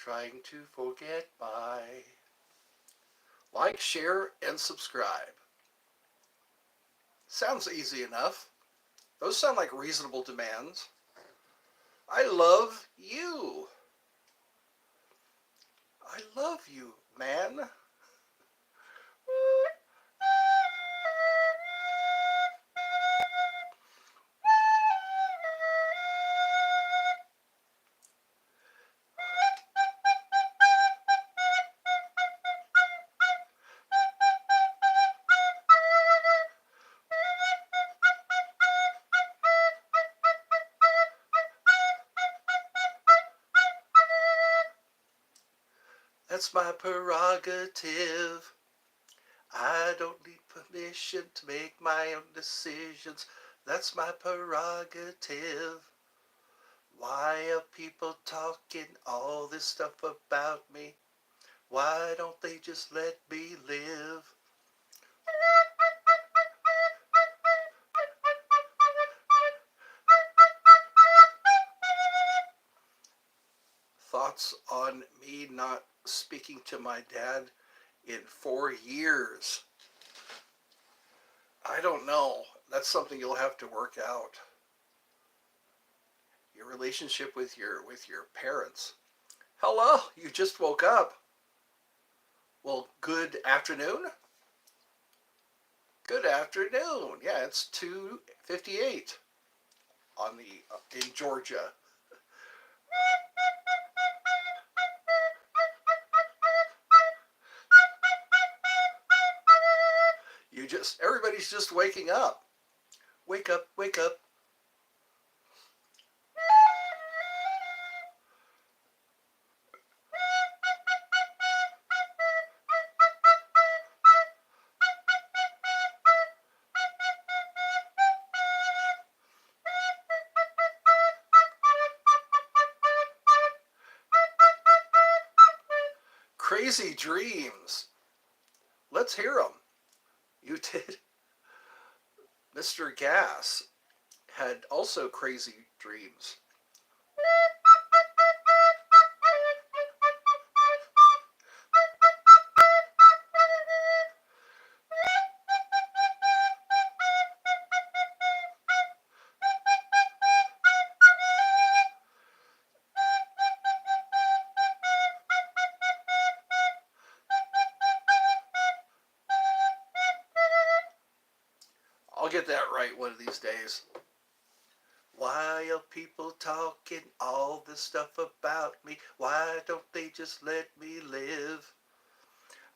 trying to forget my. Like, share, and subscribe. Sounds easy enough. Those sound like reasonable demands. I love you. I love you, man. That's my prerogative. I don't need permission to make my own decisions. That's my prerogative. Why are people talking all this stuff about me? Why don't they just let me live? Thoughts on me not speaking to my dad in 4 years? I don't know. That's something you'll have to work out. Your relationship with your parents. Hello, you just woke up. Well, good afternoon. Good afternoon. Yeah, it's 2:58 on the in Georgia. Everybody's just waking up. Wake up, wake up. Crazy dreams. Let's hear them. You did. Mr. Gas had also crazy dreams. I'll get that right one of these days. Why are people talking all this stuff about me? Why don't they just let me live?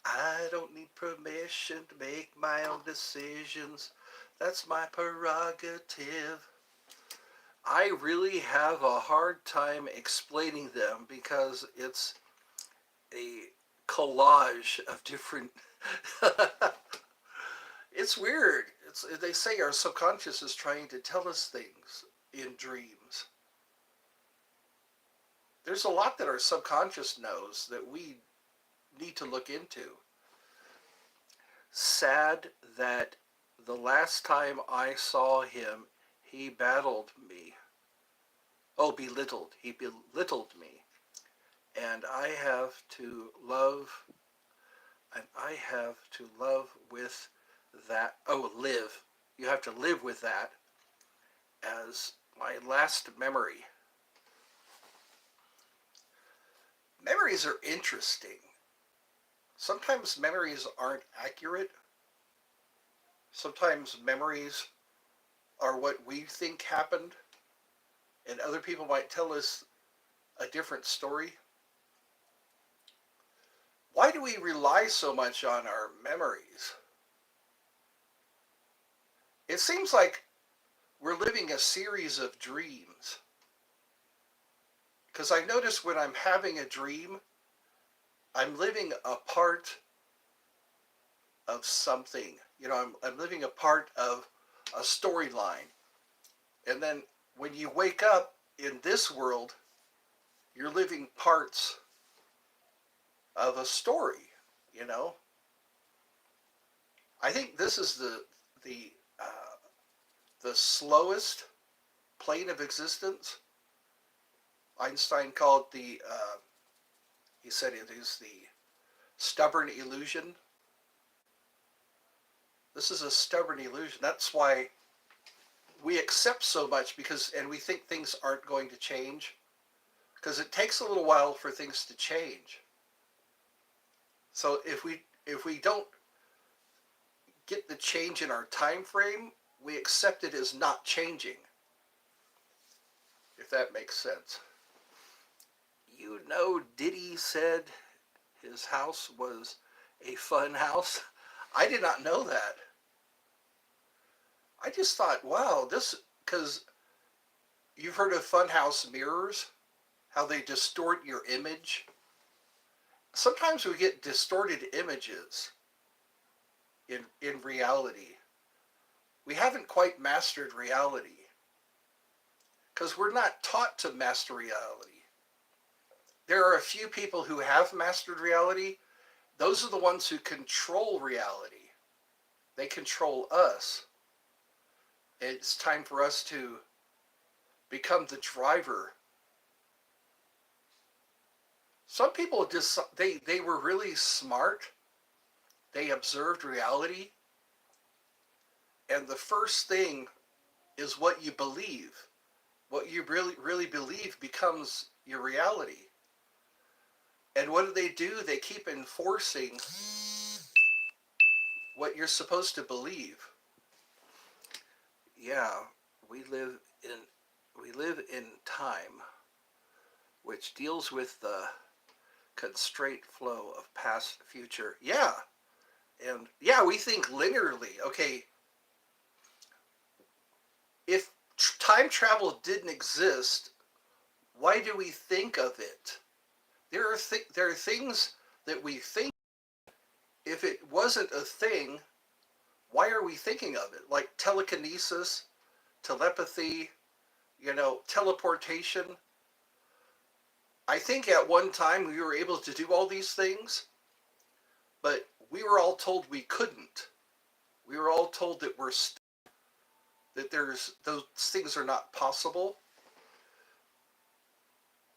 I don't need permission to make my own decisions. That's my prerogative. I really have a hard time explaining them because it's a collage of different. It's weird. They say our subconscious is trying to tell us things in dreams. There's a lot that our subconscious knows that we need to look into. Sad that the last time I saw him, he battled me. Oh, belittled. He belittled me. And I have to love, with that. Oh, live. You have to live with that as my last memory. Memories are interesting. Sometimes memories aren't accurate. Sometimes memories are what we think happened, and other people might tell us a different story. Why do we rely so much on our memories? It seems like we're living a series of dreams. Because I notice when I'm having a dream, I'm living a part of something. I'm living a part of a storyline. And then when you wake up in this world, you're living parts of a story, you know? I think this is the the slowest plane of existence. Einstein called it He said it is the stubborn illusion. This is a stubborn illusion. That's why we accept so much and we think things aren't going to change because it takes a little while for things to change. So if we don't get the change in our time frame, we accept it as not changing. If that makes sense. You know, Diddy said his house was a fun house. I did not know that. I just thought, wow, because you've heard of funhouse mirrors, how they distort your image. Sometimes we get distorted images in reality. We haven't quite mastered reality because we're not taught to master reality. There are a few people who have mastered reality. Those are the ones who control reality. They control us. It's time for us to become the driver. Some people just, they were really smart. They observed reality. And the first thing is what you believe. What you really believe becomes your reality. And what do? They keep enforcing what you're supposed to believe. Yeah, we live in time, which deals with the constraint flow of past, future. Yeah, and yeah, we think linearly. Okay, if time travel didn't exist, why do we think of it? There are things that we think. If it wasn't a thing, why are we thinking of it? Like telekinesis, telepathy, teleportation. I think at one time we were able to do all these things, but we were all told we couldn't. We were all told that those things are not possible.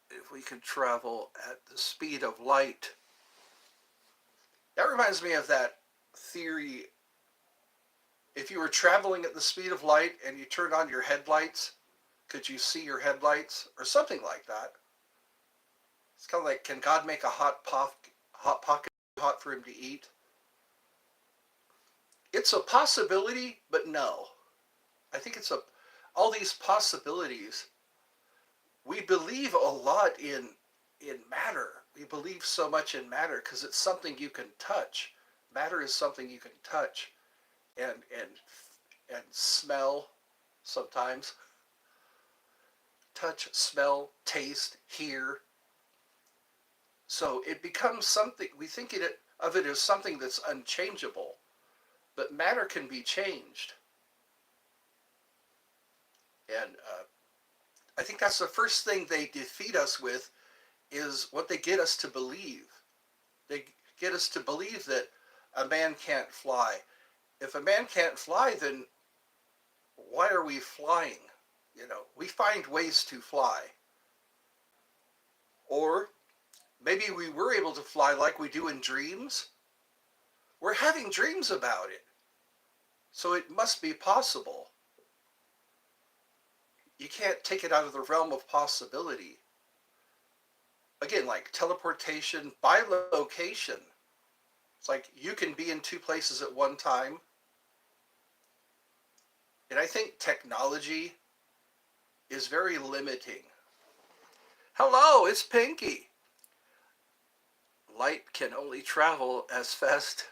If we could travel at the speed of light, that reminds me of that theory. If you were traveling at the speed of light and you turned on your headlights, could you see your headlights or something like that? It's kind of like, can God make a hot pocket hot for him to eat? It's a possibility, but no. I think all these possibilities. We believe a lot in matter. We believe so much in matter because it's something you can touch. Matter is something you can touch and smell sometimes. Touch, smell, taste, hear. So it becomes something, we think of it as something that's unchangeable, but matter can be changed. And I think that's the first thing they defeat us with, is what they get us to believe. They get us to believe that a man can't fly. If a man can't fly, then why are we flying? We find ways to fly. Or maybe we were able to fly like we do in dreams. We're having dreams about it. So it must be possible. You can't take it out of the realm of possibility. Again, like teleportation by location. It's like you can be in two places at one time. And I think technology is very limiting. Hello, it's Pinky. Light can only travel that fast,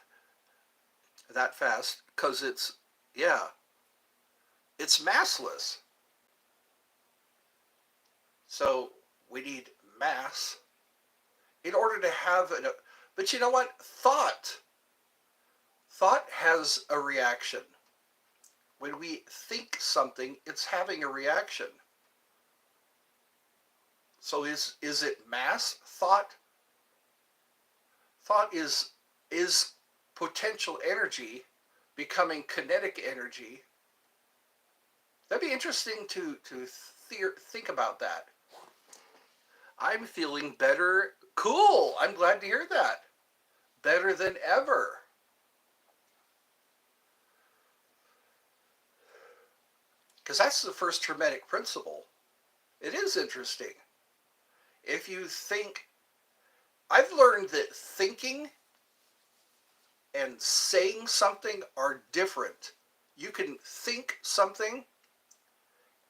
because it's massless. So we need mass in order to have but you know what? Thought has a reaction. When we think something, it's having a reaction. So is it mass? Thought is potential energy becoming kinetic energy. That'd be interesting to think about that. I'm feeling better Cool. I'm glad to hear that. Better than ever. Because that's the first Hermetic principle. It is interesting. If you think, I've learned that thinking and saying something are different. You can think something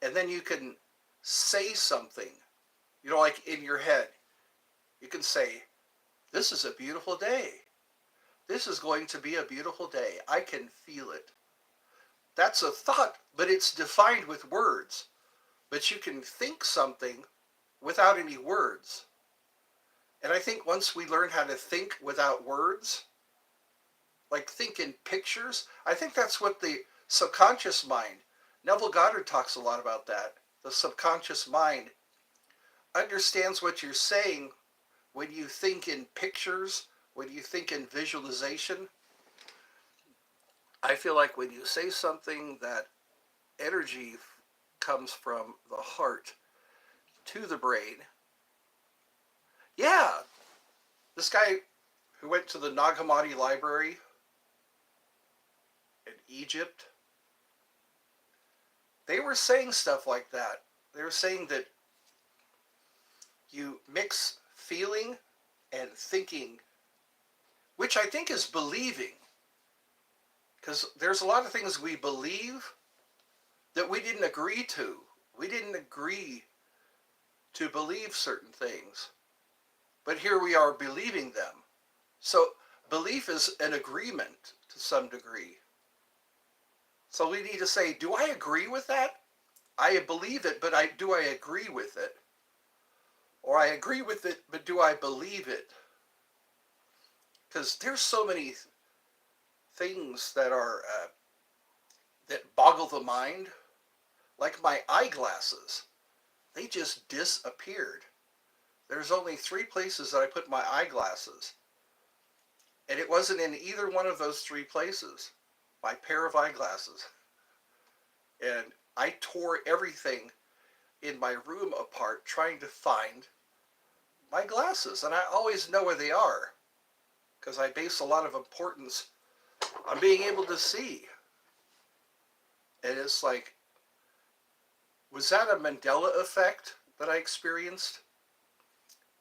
and then you can say something. You know, like in your head, you can say, this is a beautiful day. This is going to be a beautiful day. I can feel it. That's a thought, but it's defined with words. But you can think something without any words. And I think once we learn how to think without words, like think in pictures, I think that's what the subconscious mind, Neville Goddard talks a lot about that. The subconscious mind understands what you're saying when you think in pictures, when you think in visualization. I feel like when you say something, that energy comes from the heart to the brain. Yeah, this guy who went to the Nag Hammadi library in Egypt, they were saying stuff like that. They were saying that you mix feeling and thinking, which I think is believing. Because there's a lot of things we believe that we didn't agree to. We didn't agree to believe certain things. But here we are believing them. So belief is an agreement to some degree. So we need to say, do I agree with that? I believe it, but do I agree with it? Or I agree with it, but do I believe it? Because there's so many things that are that boggle the mind. Like my eyeglasses, they just disappeared. There's only 3 places that I put my eyeglasses, and it wasn't in either one of those 3 places. My pair of eyeglasses, and I tore everything in my room apart trying to find my glasses, and I always know where they are because I base a lot of importance on being able to see. And it's like, was that a Mandela effect that I experienced?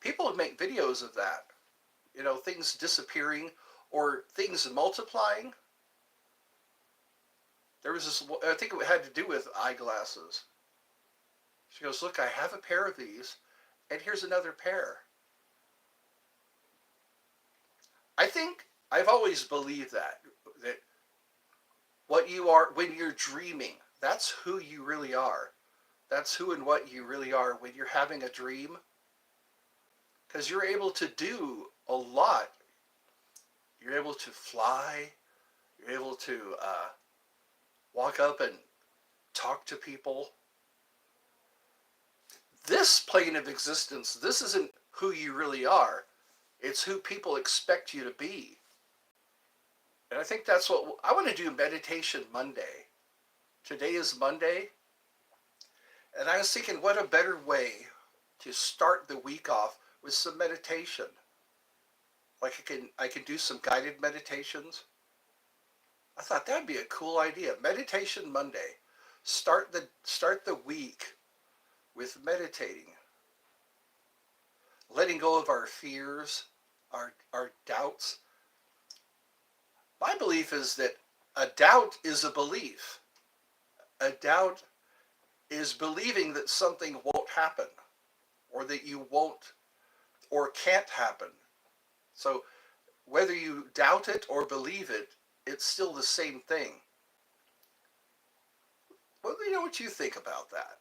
People make videos of that, you know, things disappearing or things multiplying. There was this, I think it had to do with eyeglasses. She goes, look, I have a pair of these, and here's another pair. I think I've always believed that what you are when you're dreaming, that's who you really are. That's who and what you really are when you're having a dream. Because you're able to do a lot. You're able to fly. You're able to walk up and talk to people. This plane of existence, this isn't who you really are. It's who people expect you to be. And I think that's what I want to do. Meditation Monday. Today is Monday. And I was thinking, what a better way to start the week off with some meditation. Like I can do some guided meditations. I thought that'd be a cool idea. Meditation Monday. Start the week with meditating. Letting go of our fears, our doubts. My belief is that a doubt is a belief. A doubt is believing that something won't happen, or that you won't or can't happen. So whether you doubt it or believe it, it's still the same thing. Well, you know what you think about that?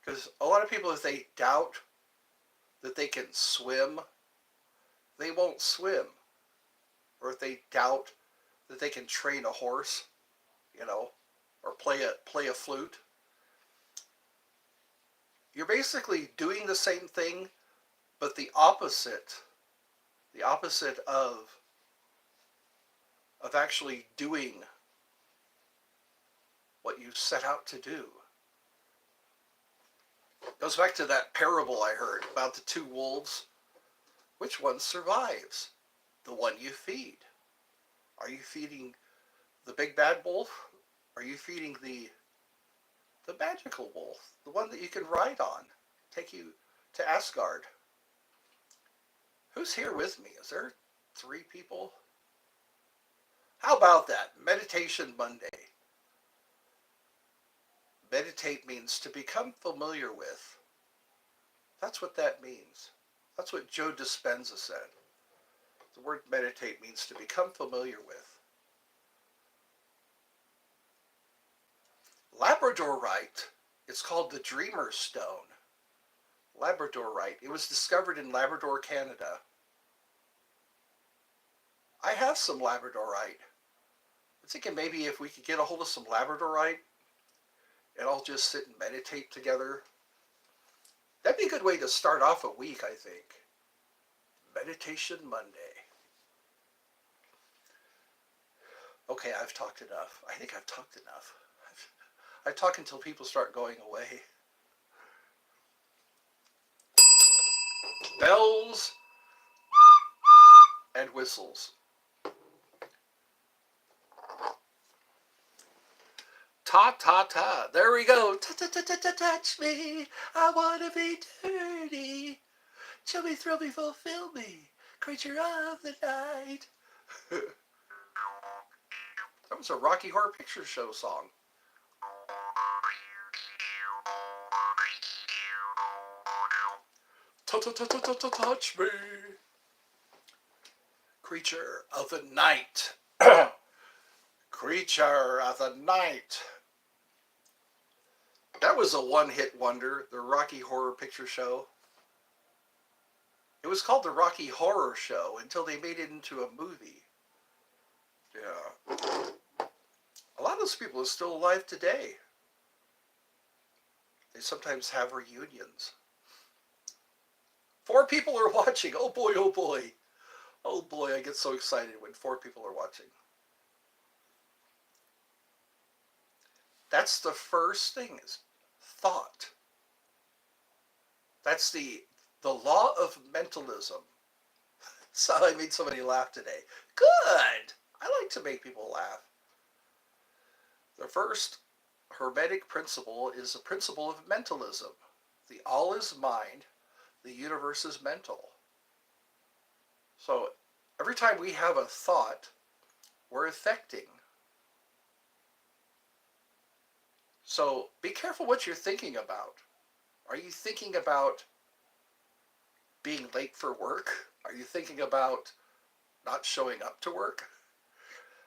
Because a lot of people, if they doubt that they can swim, they won't swim. Or if they doubt that they can train a horse, you know, or play a flute, you're basically doing the same thing, but the opposite of actually doing what you set out to do. Goes back to that parable I heard about the two wolves. Which one survives? The one you feed. Are you feeding the big bad wolf? Are you feeding the magical wolf, the one that you can ride on, take you to Asgard? Who's here with me? Is there 3 people? How about that? Meditation Monday. Meditate means to become familiar with. That's what that means. That's what Joe Dispenza said. The word meditate means to become familiar with. Labradorite, it's called the Dreamer's Stone. Labradorite. It was discovered in Labrador, Canada. I have some Labradorite. I'm thinking maybe if we could get a hold of some Labradorite and I'll just sit and meditate together. That'd be a good way to start off a week, I think. Meditation Monday. Okay, I've talked enough. I think I've talked enough. I talk until people start going away. Bells and whistles. Ta ta ta. There we go. Ta ta ta ta ta. Touch me. I wanna be dirty. Show me, thrill me, fulfill me. Creature of the night. That was a Rocky Horror Picture Show song. Touch me. Creature of the night. Creature of the night. That was a one-hit wonder, the Rocky Horror Picture Show. It was called the Rocky Horror Show until they made it into a movie. Yeah. A lot of those people are still alive today. They sometimes have reunions. 4 people are watching. Oh boy, oh boy. Oh boy, I get so excited when 4 people are watching. That's the first thing, is thought. That's the law of mentalism. So I made somebody laugh today. Good! I like to make people laugh. The first Hermetic principle is the principle of mentalism. The all is mind, the universe is mental. So every time we have a thought, we're affecting. So be careful what you're thinking about. Are you thinking about being late for work? Are you thinking about not showing up to work?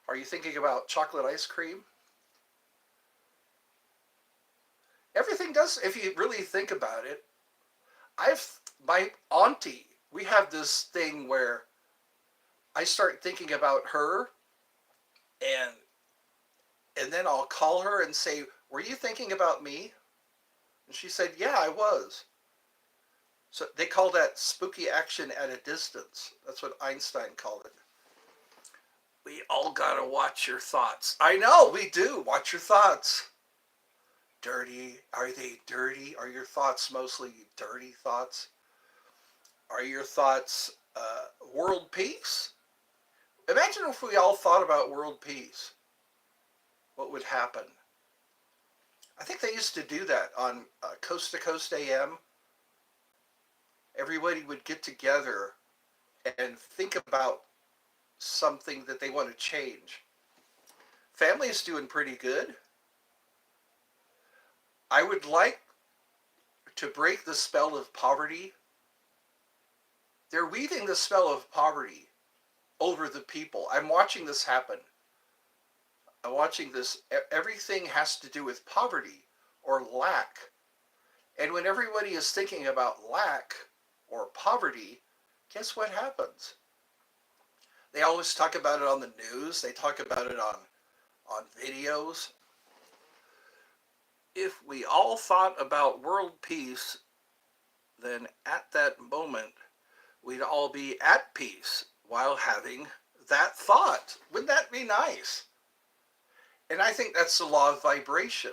Are you thinking about chocolate ice cream? Everything does, if you really think about it. My auntie, we have this thing where I start thinking about her and then I'll call her and say, were you thinking about me? And she said, yeah, I was. So they call that spooky action at a distance. That's what Einstein called it. We all gotta watch your thoughts. I know, we do. Watch your thoughts. Dirty. Are they dirty? Are your thoughts mostly dirty thoughts? Are your thoughts world peace? Imagine if we all thought about world peace. What would happen? I think they used to do that on Coast to Coast AM. Everybody would get together and think about something that they want to change. Family's doing pretty good. I would like to break the spell of poverty. They're weaving the spell of poverty over the people. I'm watching this happen. I'm watching this. Everything has to do with poverty or lack. And when everybody is thinking about lack or poverty, guess what happens? They always talk about it on the news. They talk about it on videos. If we all thought about world peace, then at that moment, we'd all be at peace while having that thought. Wouldn't that be nice? And I think that's the law of vibration.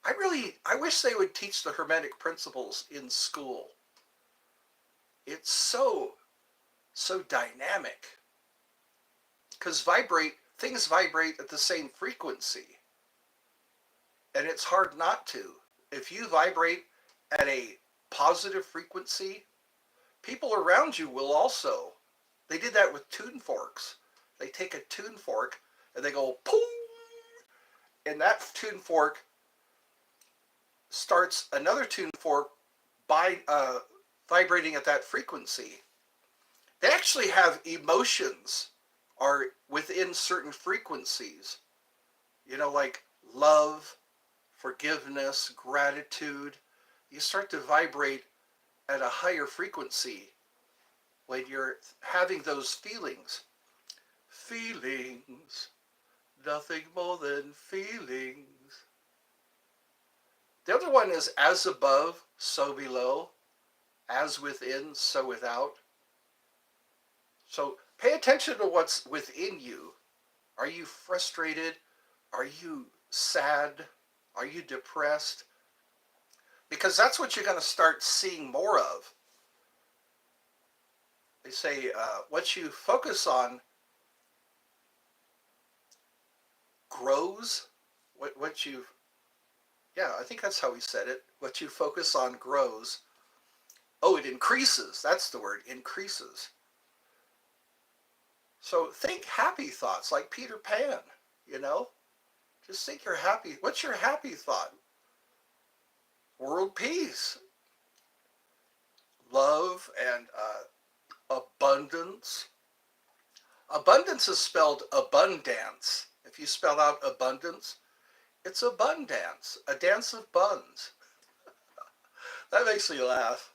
I wish they would teach the Hermetic principles in school. It's so dynamic. Because things vibrate at the same frequency. And it's hard not to. If you vibrate at a positive frequency, people around you will also. They did that with tune forks. They take a tune fork and they go, boom, and that tune fork starts another tune fork by vibrating at that frequency. They actually have emotions are within certain frequencies, like love, forgiveness, gratitude. You start to vibrate at a higher frequency when you're having those feelings. Feelings, nothing more than feelings. The other one is as above, so below, as within, so without. So pay attention to what's within you. Are you frustrated? Are you sad? Are you depressed? Because that's what you're going to start seeing more of. They say what you focus on grows. What you, yeah, I think that's how he said it. What you focus on grows. Oh, it increases. That's the word, increases. So think happy thoughts like Peter Pan, Just think you're happy. What's your happy thought? World peace, love, and abundance. Abundance is spelled abundance. If you spell out abundance, it's abundance, a dance of buns. That makes me laugh.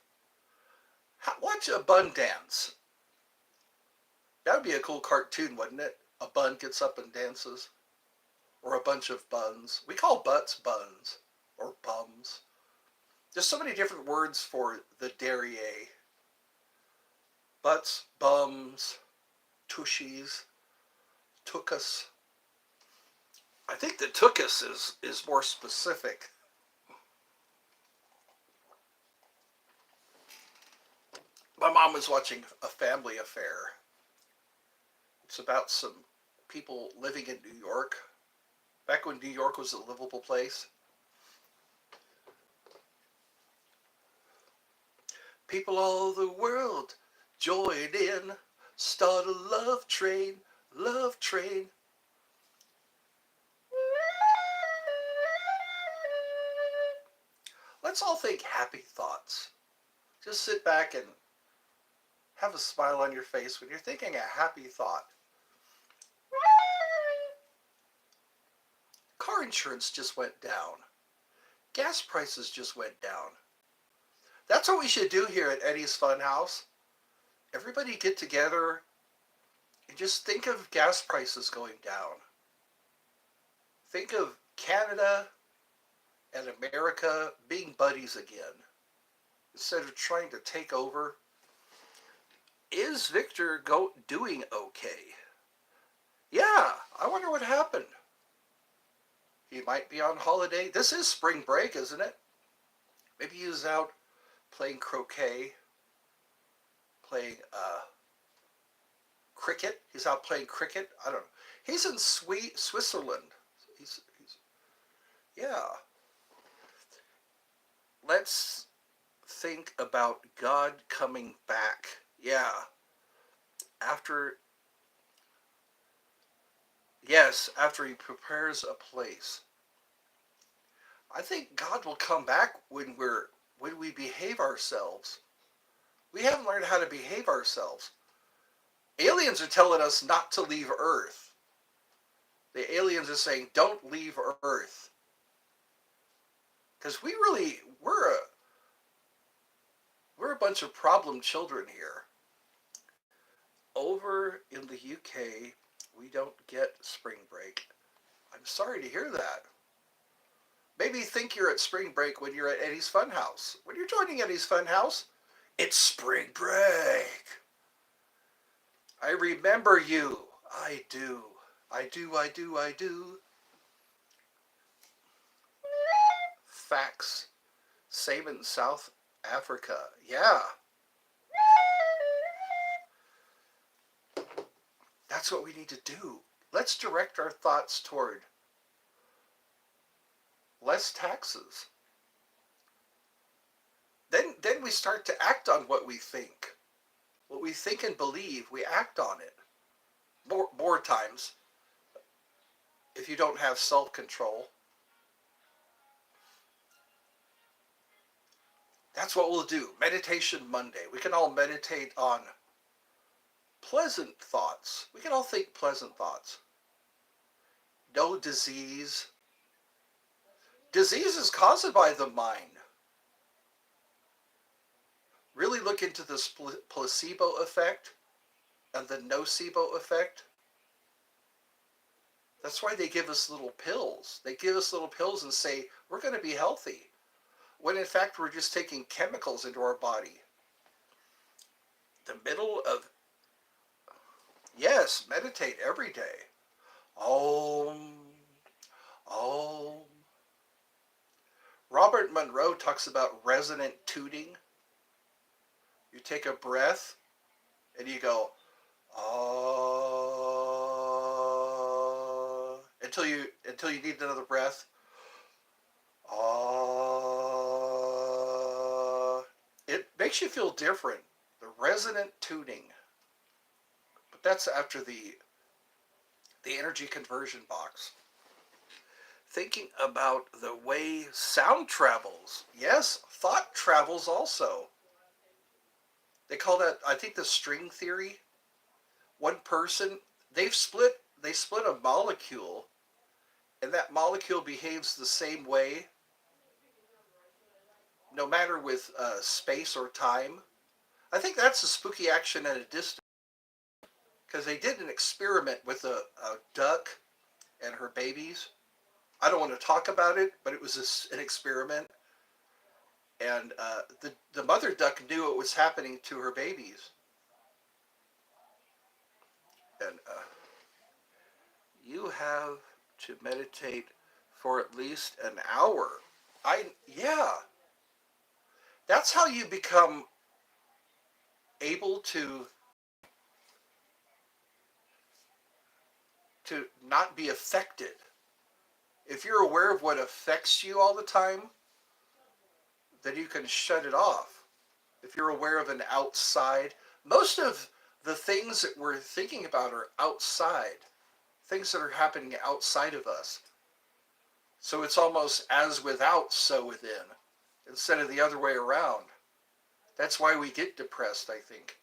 Watch Abundance. That would be a cool cartoon, wouldn't it? A bun gets up and dances. Or a bunch of buns. We call butts buns. Or bums. There's so many different words for the derriere. Butts, bums, tushies, tookus. I think the tookus is more specific. My mom was watching A Family Affair. It's about some people living in New York, back when New York was a livable place. People all the world join in, start a love train, love train. Let's all think happy thoughts. Just sit back and have a smile on your face when you're thinking a happy thought. Car insurance just went down. Gas prices just went down. That's what we should do here at Eddie's Funhouse. Everybody get together and just think of gas prices going down. Think of Canada and America being buddies again. Instead of trying to take over. Is Victor doing okay? Yeah, I wonder what happened. He might be on holiday. This is spring break, isn't it? Maybe he's out playing croquet, playing cricket. He's out playing cricket. I don't know. He's in Switzerland. He's yeah. Let's think about God coming back. Yeah. After he prepares a place. I think God will come back when we behave ourselves. We haven't learned how to behave ourselves. Aliens are telling us not to leave Earth. The aliens are saying, don't leave Earth. Because we're a bunch of problem children here. Over in the UK, we don't get spring break. I'm sorry to hear that. Maybe think you're at spring break when you're at Eddie's Funhouse. When you're joining Eddie's Funhouse, it's spring break. I remember you. I do. I do. facts. Same in South Africa. Yeah, that's what we need to do. Let's direct our thoughts toward less taxes. Then we start to act on what we think. What we think and believe, we act on it. More times, if you don't have self-control. That's what we'll do. Meditation Monday. We can all meditate on pleasant thoughts. We can all think pleasant thoughts. No disease. Disease is caused by the mind. Really look into this placebo effect and the nocebo effect. That's why they give us little pills. They give us little pills and say, we're going to be healthy. When in fact, we're just taking chemicals into our body. The middle of, yes, meditate every day. Om, Om. Robert Monroe talks about resonant tooting. You take a breath and you go, ah, until you need another breath. Ah. It makes you feel different. The resonant tuning. But that's after the energy conversion box. Thinking about the way sound travels. Yes, thought travels also. They call that, I think, the string theory. One person, they split a molecule, and that molecule behaves the same way, no matter with space or time. I think that's a spooky action at a distance, because they did an experiment with a duck and her babies. I don't want to talk about it, but it was an experiment. And the mother duck knew what was happening to her babies. And you have to meditate for at least an hour. Yeah. That's how you become able to not be affected. If you're aware of what affects you all the time, then you can shut it off. If you're aware of an outside, most of the things that we're thinking about are outside, things that are happening outside of us. So it's almost as without, so within, instead of the other way around. That's why we get depressed, I think.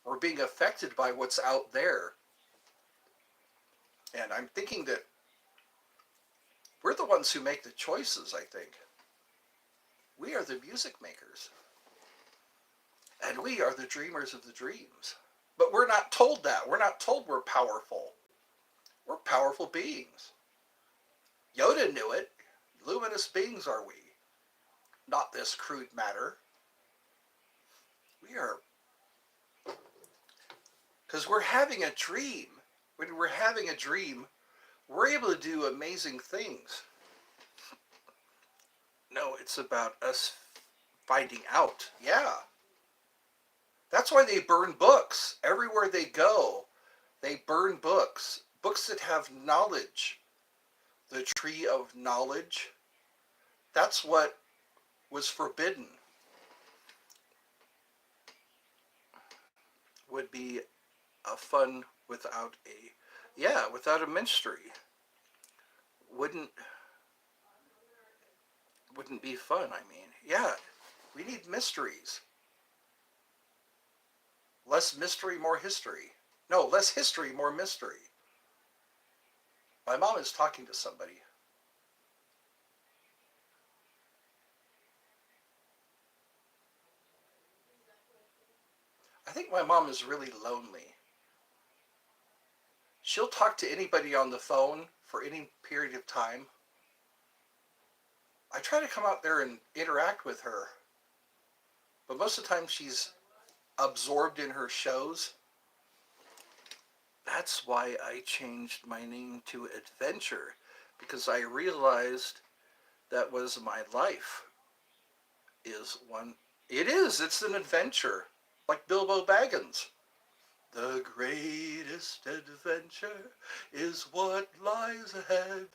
We're being affected by what's out there. And I'm thinking that we're the ones who make the choices, I think. We are the music makers. And we are the dreamers of the dreams. But we're not told that. We're not told we're powerful. We're powerful beings. Yoda knew it. Luminous beings are we. Not this crude matter. We are. Because we're having a dream. When we're having a dream, we're able to do amazing things. No, it's about us finding out. Yeah. That's why they burn books. Everywhere they go, they burn books. Books that have knowledge. The tree of knowledge. That's what was forbidden. Would be a fun without a mystery. Wouldn't be fun, I mean. Yeah, we need mysteries. Less mystery, more history. No, less history, more mystery. My mom is talking to somebody. I think my mom is really lonely. She'll talk to anybody on the phone for any period of time. I try to come out there and interact with her, but most of the time she's absorbed in her shows. That's why I changed my name to Adventure, because I realized that was my life is one. It is. It's an adventure, like Bilbo Baggins. The greatest adventure is what lies ahead.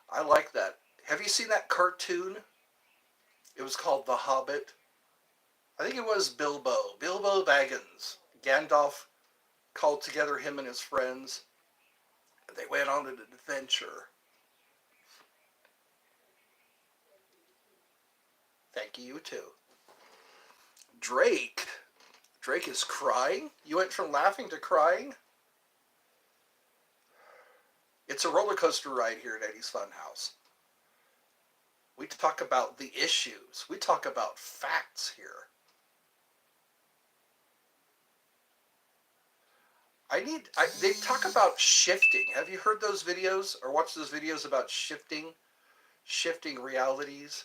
I like that. Have you seen that cartoon? It was called The Hobbit. I think it was Bilbo Baggins. Gandalf called together him and his friends. And they went on an adventure. Thank you, you too. Drake. Drake is crying? You went from laughing to crying? It's a roller coaster ride here at Eddie's Funhouse. We talk about the issues. We talk about facts here. They talk about shifting. Have you heard those videos or watched those videos about shifting realities?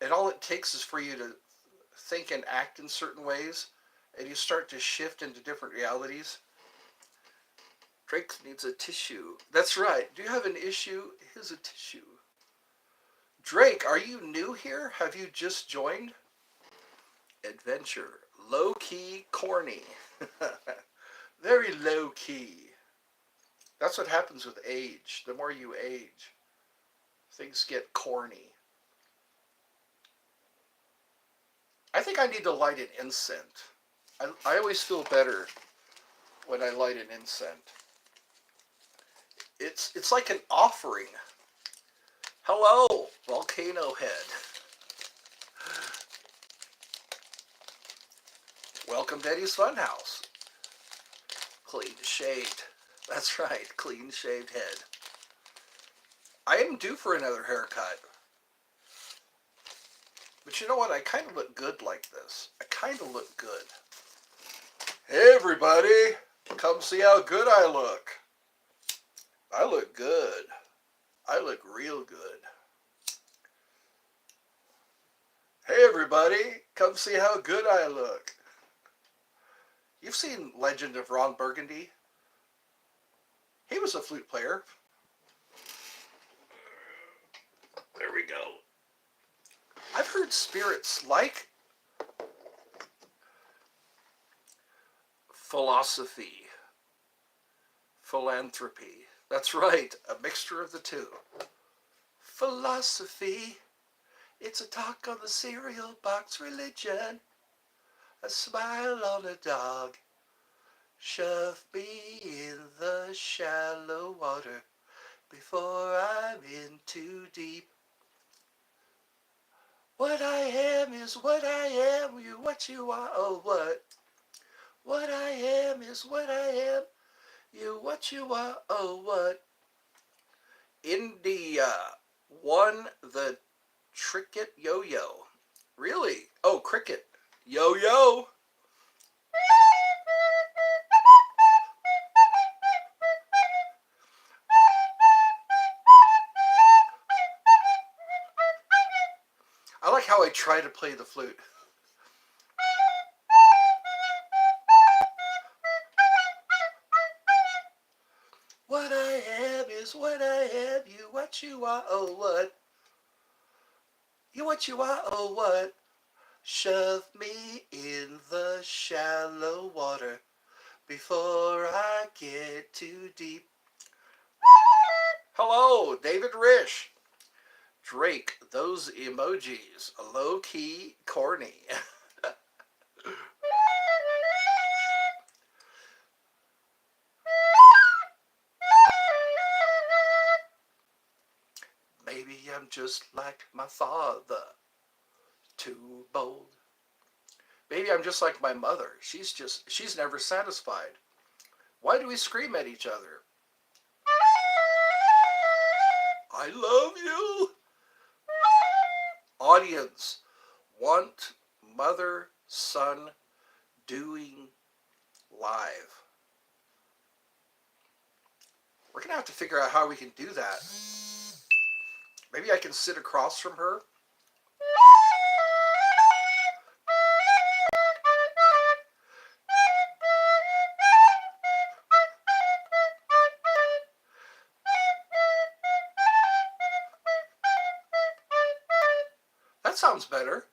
And all it takes is for you to think and act in certain ways, and you start to shift into different realities. Drake needs a tissue. That's right. Do you have an issue? Here's a tissue. Drake, are you new here? Have you just joined? Adventure. Low-key corny. Very low-key. That's what happens with age. The more you age, things get corny. I think I need to light an incense. I always feel better when I light an incense. It's like an offering. Hello, Volcano Head. Welcome to Eddie's Funhouse. Clean shaved. That's right, clean shaved head. I am due for another haircut. But you know what? I kind of look good like this. I kind of look good. Hey everybody, come see how good I look. I look good. I look real good. Hey everybody, come see how good I look. You've seen Legend of Ron Burgundy. He was a flute player. There we go. I've heard spirits like philosophy, philanthropy. That's right, a mixture of the two. Philosophy, it's a talk on the cereal box. Religion, a smile on a dog. Shove me in the shallow water before I'm in too deep. What I am is what I am, you what you are, oh what? What I am is what I am, you what you are, oh what? India won the cricket yo-yo. Really? Oh, cricket. Yo-yo. I like how I try to play the flute. What I am is what I am, you what you are, oh what? You what you are, oh what? Shove me in the shallow water before I get too deep. Hello, David Rish. Drake, those emojis, low-key corny. Maybe I'm just like my father, too bold. Maybe I'm just like my mother. She's never satisfied. Why do we scream at each other? I love you. Audience, want mother, son doing live. We're going to have to figure out how we can do that. Maybe I can sit across from her. That sounds better.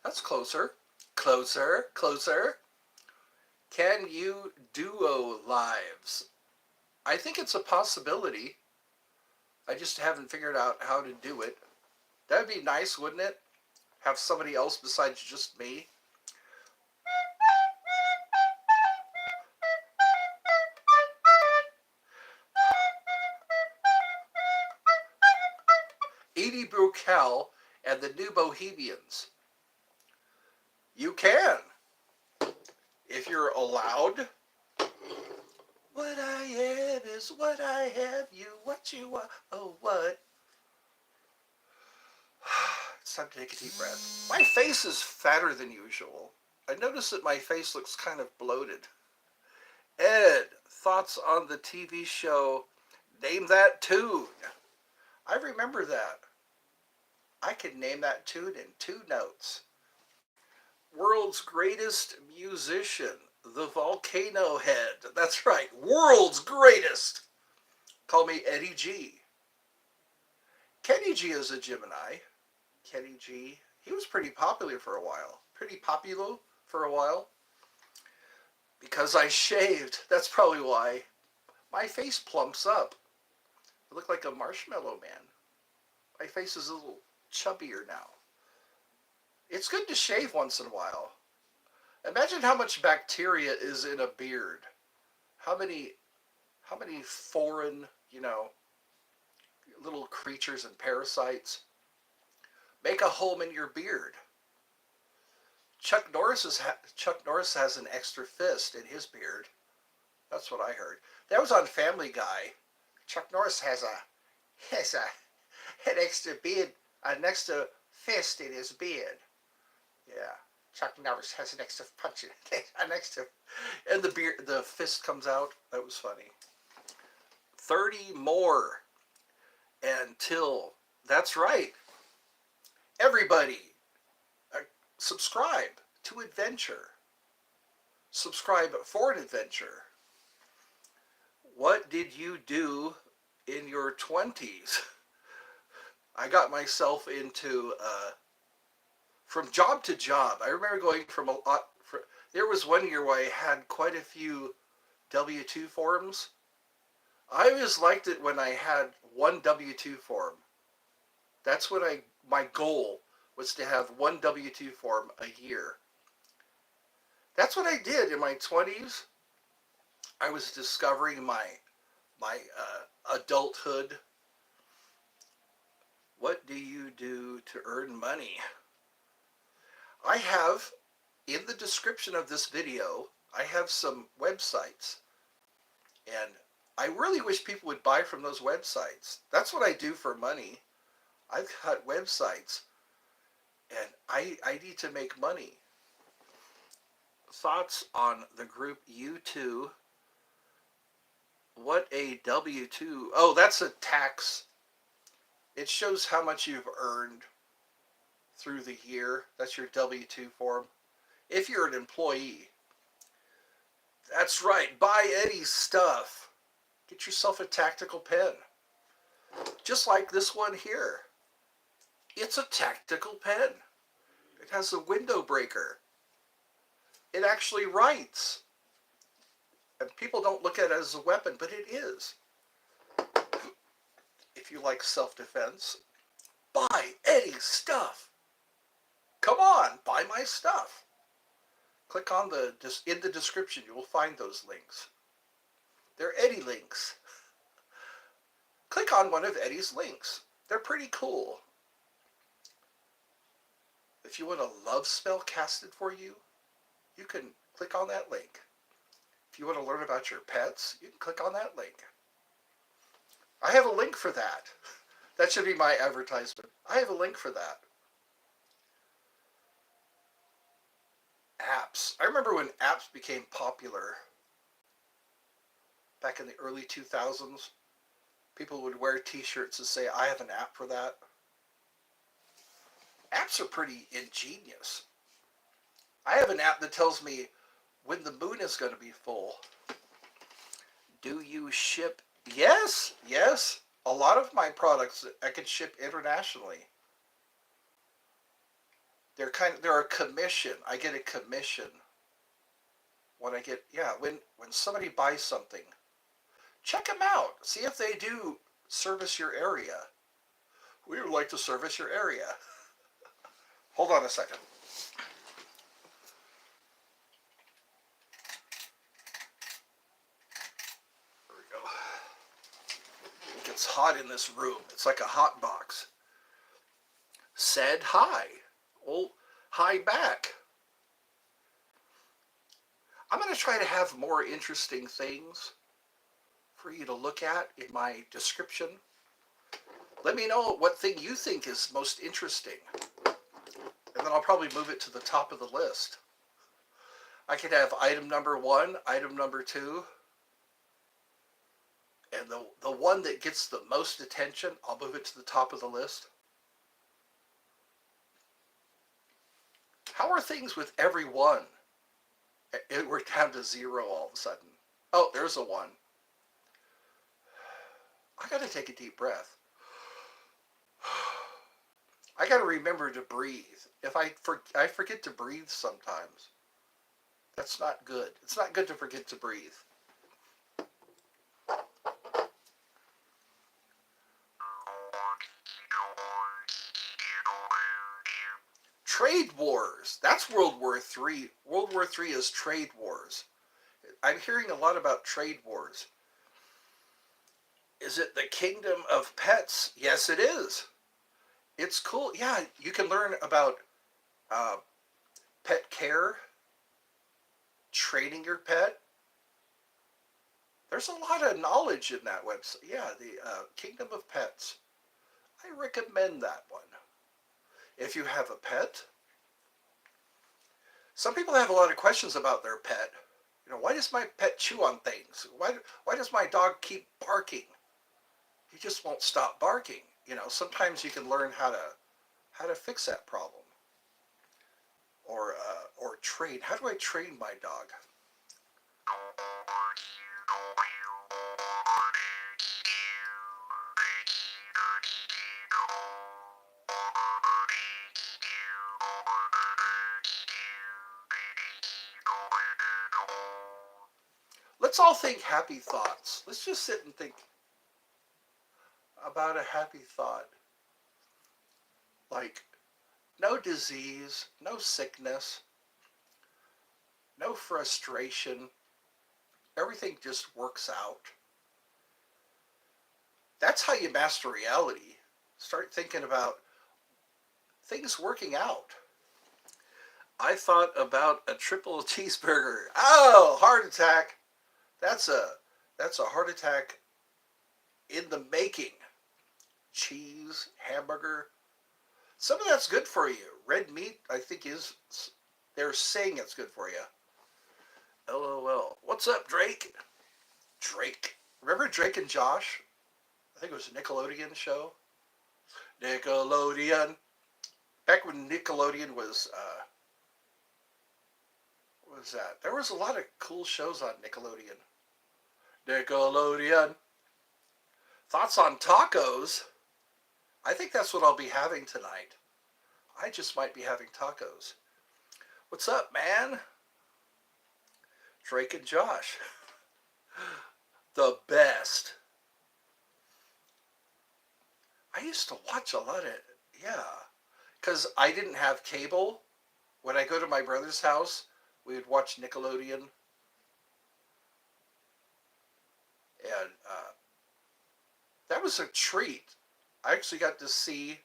That's closer. Closer, closer. Can you duo lives? I think it's a possibility. I just haven't figured out how to do it. That'd be nice, wouldn't it? Have somebody else besides just me. Edie Brickell and the New Bohemians. You can, if you're allowed. What I am is what I have. You what you are. Oh, what? It's time to take a deep breath. My face is fatter than usual. I noticed that my face looks kind of bloated. Ed, thoughts on the TV show Name That Tune? I remember that. I could name that tune in 2 notes. World's greatest musician, the Volcano Head. That's right, world's greatest. Call me Eddie G. Kenny G is a Gemini. Kenny G. He was pretty popular for a while. Pretty popular for a while. Because I shaved. That's probably why. My face plumps up. I look like a marshmallow man. My face is a little chubbier now. It's good to shave once in a while. Imagine how much bacteria is in a beard. How many foreign, little creatures and parasites make a home in your beard. Chuck Norris has an extra fist in his beard. That's what I heard. That was on Family Guy. Chuck Norris has an extra beard, an extra fist in his beard. Yeah, Chuck Norris has an extra punch, an extra, and the fist comes out. That was funny. 30 more until, that's right. Everybody, subscribe to Adventure. Subscribe for an adventure. What did you do in your 20s? I got myself into from job to job. I remember going from a lot. There was one year where I had quite a few W-2 forms. I always liked it when I had one W-2 form. That's what my goal was, to have one W-2 form a year. That's what I did in my 20s. I was discovering my adulthood. What do you do to earn money? I have, in the description of this video, I have some websites. And I really wish people would buy from those websites. That's what I do for money. I've got websites. And I need to make money. Thoughts on the group U2? What a W-2? Oh, that's a tax. It shows how much you've earned through the year. That's your W-2 form. If you're an employee. That's right. Buy Eddie's stuff. Get yourself a tactical pen. Just like this one here. It's a tactical pen. It has a window breaker. It actually writes. And people don't look at it as a weapon, but it is. If you like self-defense, buy Eddie's stuff. Come on, buy my stuff. Click on in the description, you will find those links. They're Eddie links. Click on one of Eddie's links. They're pretty cool. If you want a love spell casted for you, you can click on that link. If you want to learn about your pets, you can click on that link. I have a link for that. That should be my advertisement. I have a link for that. Apps. I remember when apps became popular back in the early 2000s. People would wear t-shirts that say, I have an app for that. Apps are pretty ingenious. I have an app that tells me when the moon is going to be full. Do you ship Yes, yes. A lot of my products I can ship internationally. They're a commission. I get a commission when I get, yeah, when somebody buys something. Check them out. See if they do service your area. We would like to service your area. Hold on a second. There we go. It gets hot in this room. It's like a hot box. Said hi. Well, hi back. I'm going to try to have more interesting things for you to look at in my description. Let me know what thing you think is most interesting, and then I'll probably move it to the top of the list. I could have item number 1, item number 2, and the one that gets the most attention, I'll move it to the top of the list. How are things with every one? We're down to 0 all of a sudden. Oh, there's a 1. I got to take a deep breath. I got to remember to breathe. If I forget to breathe sometimes. That's not good. It's not good to forget to breathe. Trade wars. That's World War III. World War III is trade wars. I'm hearing a lot about trade wars. Is it the kingdom of pets? Yes, it is. It's cool. Yeah, you can learn about uh, pet care, training your pet. There's a lot of knowledge in that website. Yeah, the Kingdom of Pets. I recommend that one. If you have a pet, some people have a lot of questions about their pet. You know, why does my pet chew on things? Why does my dog keep barking? He just won't stop barking. You know, sometimes you can learn how to fix that problem, or train. How do I train my dog? Let's all think happy thoughts. Let's just sit and think about a happy thought. Like no disease, no sickness, no frustration. Everything just works out. That's how you master reality. Start thinking about things working out. I thought about a triple cheeseburger. Oh, heart attack. That's a that's a heart attack in the making. Cheese, hamburger. Some of that's good for you. Red meat, I think, is, they're saying it's good for you. LOL. What's up, Drake? Drake. Remember Drake and Josh? I think it was a Nickelodeon show. Nickelodeon. Back when Nickelodeon what was that? There was a lot of cool shows on Nickelodeon. Nickelodeon. Thoughts on tacos? I think that's what I'll be having tonight. I just might be having tacos. What's up, man? Drake and Josh. The best. I used to watch a lot of, yeah. Because I didn't have cable. When I go to my brother's house, we would watch Nickelodeon. And that was a treat. I actually got to see,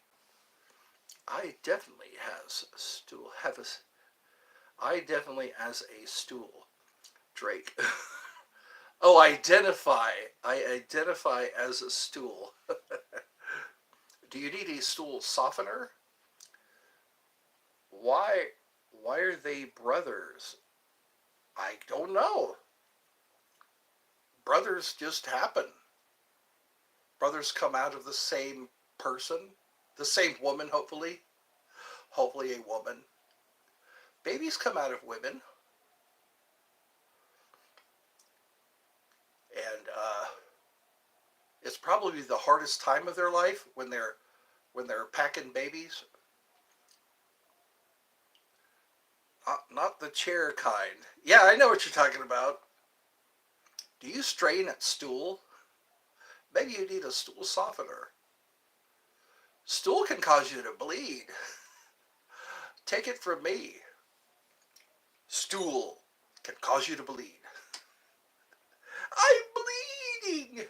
I definitely has a stool, I definitely has a stool. Drake. Oh, identify. I identify as a stool. Do you need a stool softener? Why why are they brothers? I don't know. Brothers just happen. Brothers come out of the same person, the same woman, hopefully. Hopefully a woman. Babies come out of women. And probably the hardest time of their life when they're packing babies. Not the chair kind. Yeah, I know what you're talking about. Do you strain at stool? Maybe you need a stool softener. Stool can cause you to bleed. Take it from me. Stool can cause you to bleed. I'm bleeding.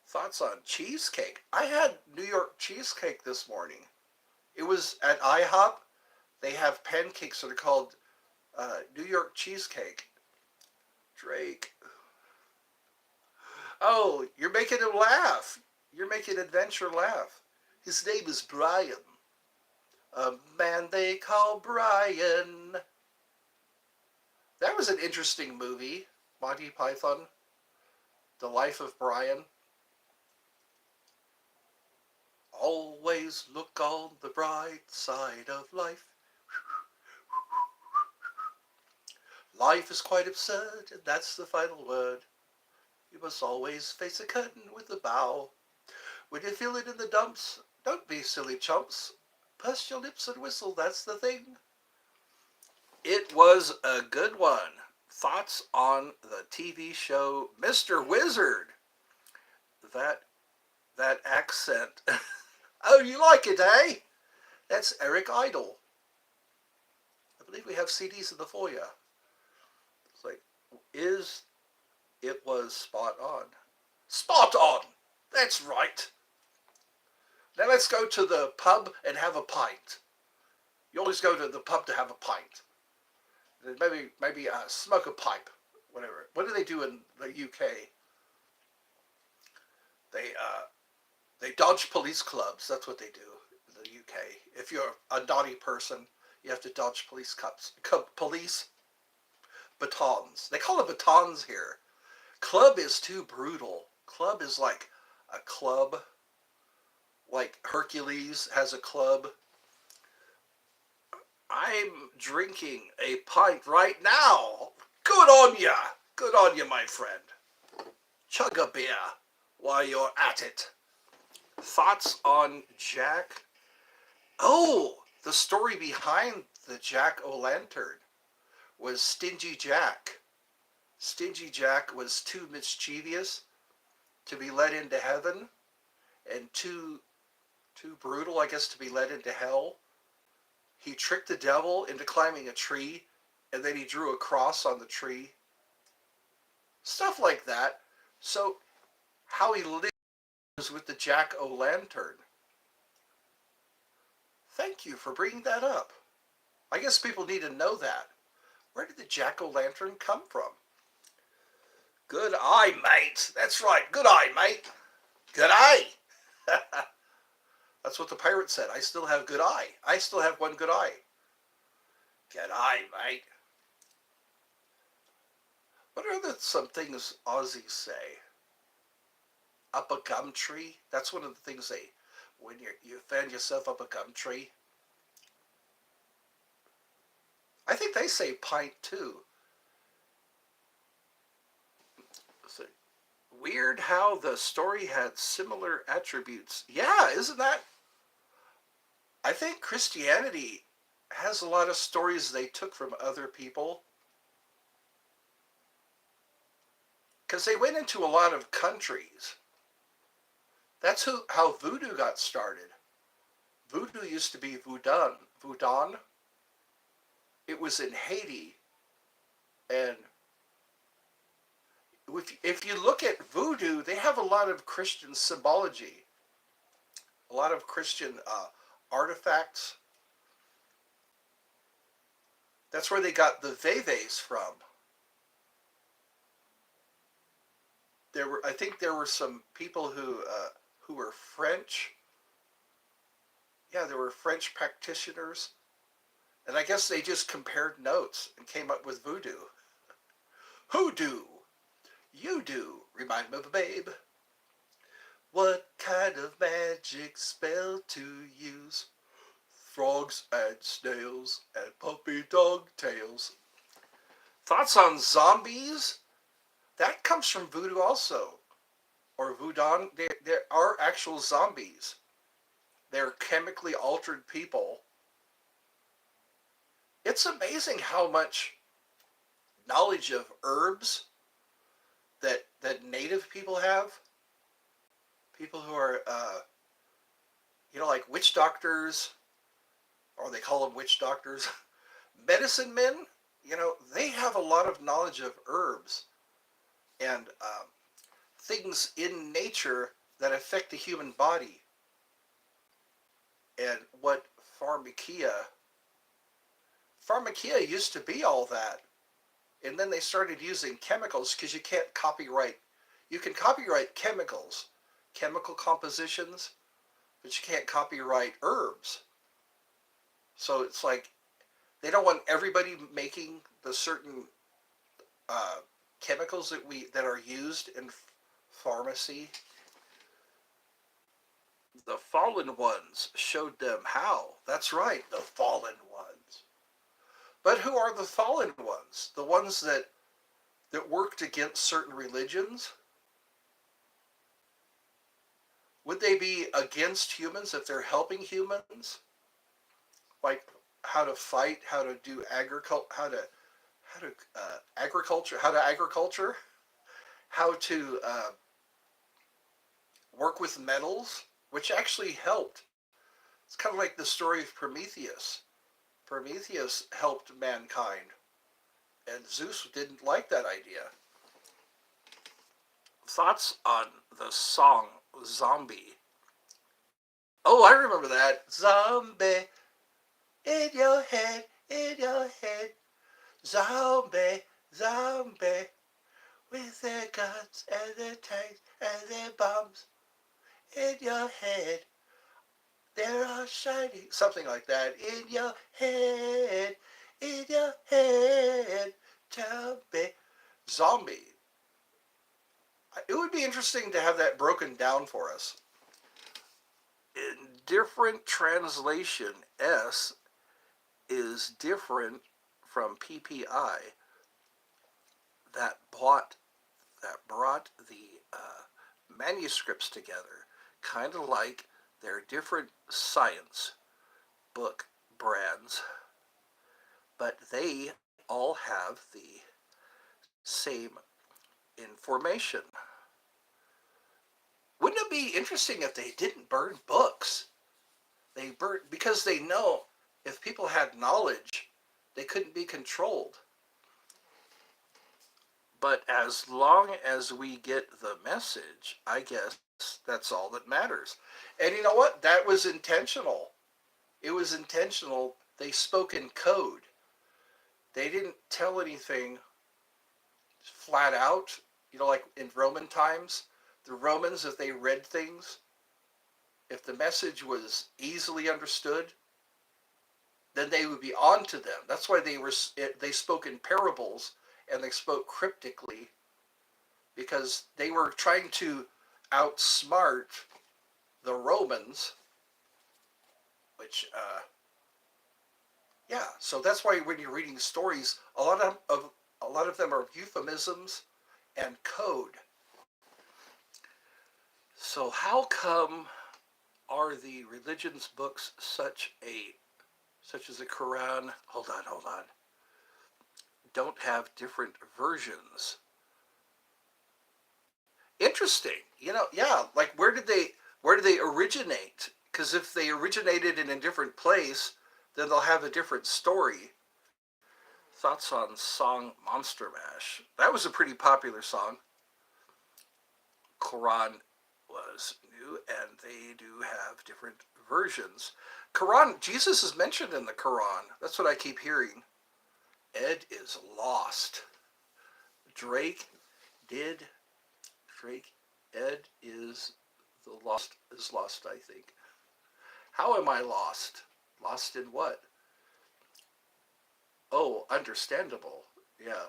Thoughts on cheesecake? I had New York cheesecake this morning. It was at IHOP. They have pancakes that are called New York cheesecake. Drake. Oh, you're making him laugh. You're making Adventure laugh. His name is Brian. A man they call Brian. That was an interesting movie. Monty Python. The Life of Brian. Always look on the bright side of life. Life is quite absurd, and that's the final word. You must always face a curtain with a bow. When you're feeling in the dumps, don't be silly chumps. Purse your lips and whistle, that's the thing. It was a good one. Thoughts on the TV show Mr. Wizard? That accent. Oh, you like it, eh? That's Eric Idle. I believe we have CDs in the foyer. It's like, it was spot on. Spot on! That's right. Now let's go to the pub and have a pint. You always go to the pub to have a pint. Maybe smoke a pipe, whatever. What do they do in the UK? They dodge police clubs. That's what they do in the UK. If you're a naughty person, you have to dodge police cups. Police batons. They call it batons here. Club is too brutal. Club is like a club. Like Hercules has a club. I'm drinking a pint right now. Good on ya. Good on you, my friend. Chug a beer while you're at it. Thoughts on Jack? Oh, the story behind the Jack-o'-lantern was Stingy Jack. Stingy Jack was too mischievous to be let into heaven and too brutal, I guess, to be let into hell. He tricked the devil into climbing a tree, and then he drew a cross on the tree. Stuff like that. So how he lived was with the Jack-o'-lantern. Thank you for bringing that up. I guess people need to know that. Where did the Jack-o'-lantern come from? Good eye, mate. That's right. Good eye, mate. Good eye. That's what the pirate said. I still have good eye. I still have one good eye. Good eye, mate. What are some things Aussies say? Up a gum tree? That's one of the things they, when you fan yourself up a gum tree. I think they say pint too. Weird how the story had similar attributes. Yeah, isn't that? I think Christianity has a lot of stories they took from other people. Because they went into a lot of countries. That's how voodoo got started. Voodoo used to be Voodoo. It was in Haiti. And if you look at voodoo, they have a lot of Christian symbology. A lot of Christian artifacts. That's where they got the veves from. I think there were some people who were French. Yeah, there were French practitioners. And I guess they just compared notes and came up with voodoo. Hoodoo. You do remind me of a babe. What kind of magic spell to use? Frogs and snails and puppy dog tails. Thoughts on zombies? That comes from voodoo also. or Wudang, there are actual zombies. They're chemically altered people. It's amazing how much knowledge of herbs that native people have. People who are, like witch doctors, or they call them witch doctors, medicine men. They have a lot of knowledge of herbs and things in nature that affect the human body. And what pharmakia used to be all that. And then they started using chemicals because you can copyright chemicals, chemical compositions, but you can't copyright herbs. So it's like they don't want everybody making the certain uh, chemicals that are used in pharmacy. The fallen ones showed them how. That's right, the fallen ones. But who are the fallen ones? The ones that worked against certain religions? Would they be against humans if they're helping humans? Like how to fight, how to do agriculture, agriculture, how to work with metals, which actually helped. It's kind of like the story of Prometheus. Prometheus helped mankind, and Zeus didn't like that idea. Thoughts on the song Zombie? Oh, I remember that. Zombie, in your head. Zombie, zombie, with their guns and their tanks and their bombs in your head. They're all shining. Something like that. In your head, in your head. Tell me. Zombie. It would be interesting to have that broken down for us. In different translation, S is different from PPI. That brought the manuscripts together, kind of like they're different science book brands, but they all have the same information. Wouldn't it be interesting if they didn't burn books? They burn because they know if people had knowledge, they couldn't be controlled. But as long as we get the message, I guess that's all that matters. And you know what? That was intentional. It was intentional. They spoke in code. They didn't tell anything flat out. Like in Roman times, the Romans, if they read things, if the message was easily understood, then they would be on to them. That's why they spoke in parables and they spoke cryptically, because they were trying to outsmart the Romans, which yeah. So that's why when you're reading stories, a lot of them are euphemisms and code. So how come are the religion's books such as the Quran? Hold on. Don't have different versions. Interesting. Yeah. Like where did they originate? Because if they originated in a different place, then they'll have a different story. Thoughts on song Monster Mash? That was a pretty popular song. Quran was new, and they do have different versions. Quran, Jesus is mentioned in the Quran. That's what I keep hearing. Ed is lost. Drake did. Drake. Ed is lost, I think. How am I lost? Lost in what? Oh, understandable. Yeah.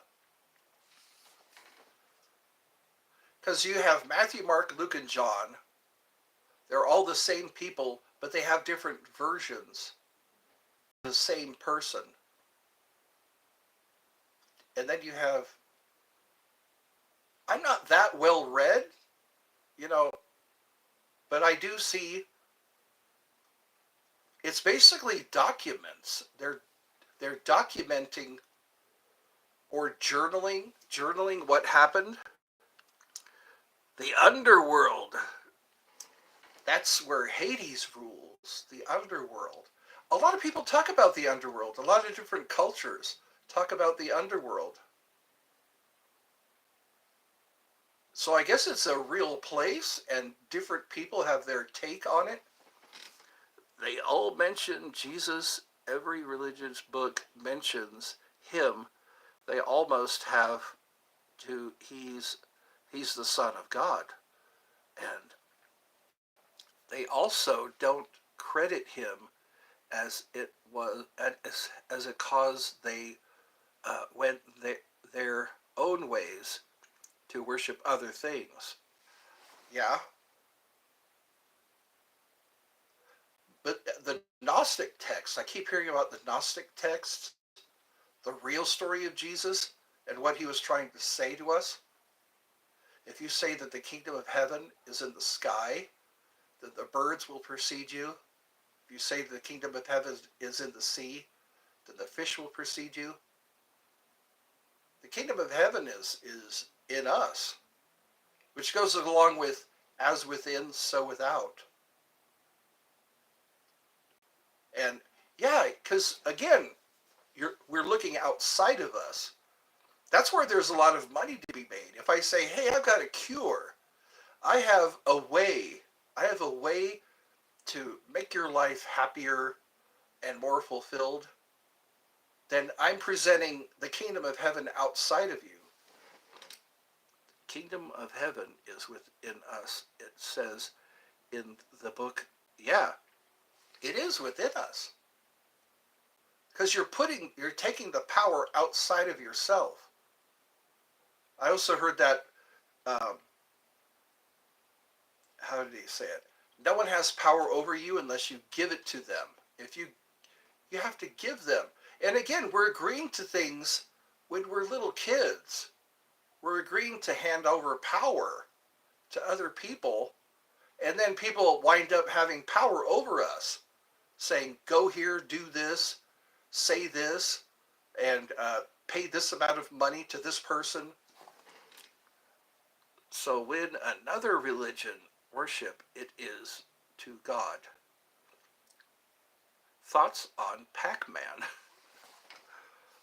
Because you have Matthew, Mark, Luke, and John. They're all the same people, but they have different versions. The same person. And then you have... I'm not that well read, you know, but I do see it's basically documents. They're documenting or journaling what happened. The underworld. That's where Hades rules. The underworld. A lot of people talk about the underworld. A lot of different cultures talk about the underworld. So I guess it's a real place, and different people have their take on it. They all mention Jesus. Every religious book mentions him. They almost have to, he's the Son of God. And they also don't credit him as it was as a cause they went their own ways to worship other things. Yeah, but the Gnostic texts, I keep hearing about the Gnostic texts, the real story of Jesus and what he was trying to say to us. If you say that the kingdom of heaven is in the sky, that the birds will precede you. If you say that the kingdom of heaven is in the sea, then the fish will precede you. The kingdom of heaven is in us, which goes along with as within, so without. And yeah, because again, we're looking outside of us. That's where there's a lot of money to be made. If I say, hey, I've got a cure, I have a way, I have a way to make your life happier and more fulfilled, then I'm presenting the kingdom of heaven outside of you. Kingdom of heaven is within us. It says in the book, yeah, it is within us. Because you're taking the power outside of yourself. I also heard that, um, how did he say it? No one has power over you unless you give it to them. If you have to give them. And again, we're agreeing to things when we're little kids. We're agreeing to hand over power to other people, and then people wind up having power over us, saying, go here, do this, say this, and pay this amount of money to this person. So when another religion worship, it is to God. Thoughts on Pac-Man?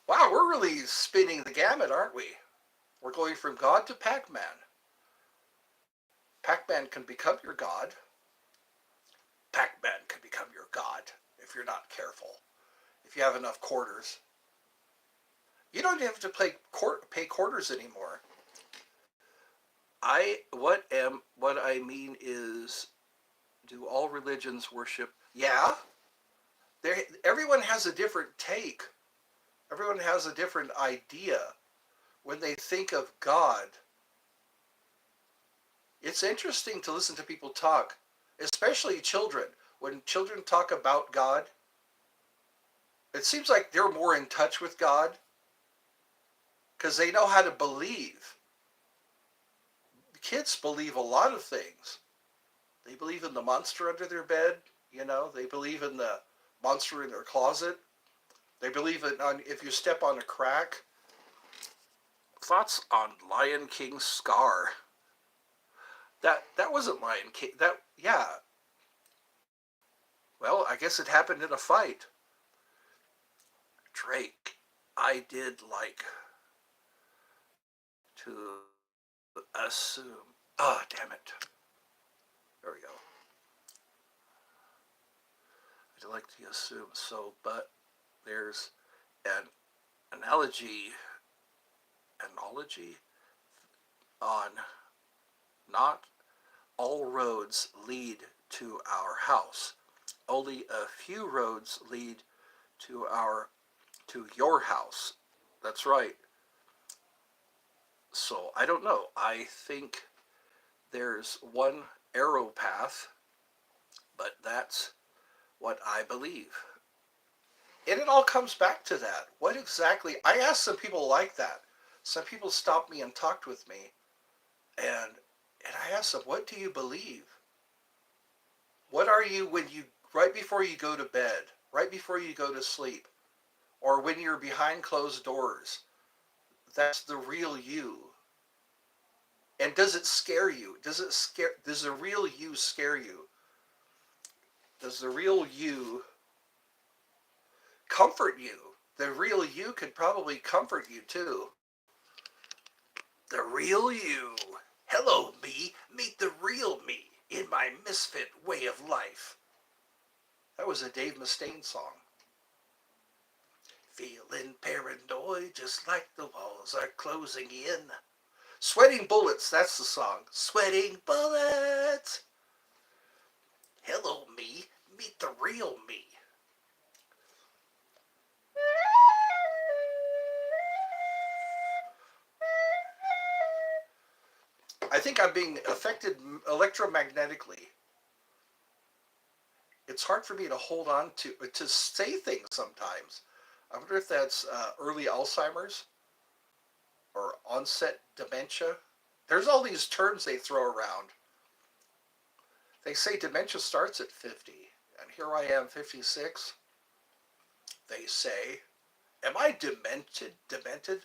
Wow, we're really spinning the gamut, aren't we? We're going from God to Pac-Man. Pac-Man can become your God. Pac-Man can become your God if you're not careful. If you have enough quarters. You don't have to pay quarters anymore. What I mean is, do all religions worship? Yeah. Everyone has a different take. Everyone has a different idea. When they think of God, it's interesting to listen to people talk, especially children. When children talk about God, it seems like they're more in touch with God because they know how to believe. Kids believe a lot of things. They believe in the monster under their bed. They believe in the monster in their closet. They believe in if you step on a crack. Thoughts on Lion King Scar? That wasn't Lion King. Yeah. Well, I guess it happened in a fight. Drake, I did like to assume. Oh, damn it. There we go. I'd like to assume so, but there's an analogy on not all roads lead to our house. Only a few roads lead to your house. That's right. So I don't know. I think there's one arrow path, but that's what I believe. And it all comes back to that. What exactly? I asked some people like that. Some people stopped me and talked with me. And And I asked them, what do you believe? What are you right before you go to bed, right before you go to sleep, or when you're behind closed doors? That's the real you. And does it scare you? Does the real you scare you? Does the real you comfort you? The real you could probably comfort you too. The real you. Hello, me. Meet the real me in my misfit way of life. That was a Dave Mustaine song. Feeling paranoid just like the walls are closing in. Sweating Bullets, that's the song. Sweating Bullets. Hello, me. Meet the real me. I think I'm being affected electromagnetically. It's hard for me to hold on to say things sometimes. I wonder if that's early Alzheimer's or onset dementia. There's all these terms they throw around. They say dementia starts at 50, and here I am, 56. They say, am I demented? Demented?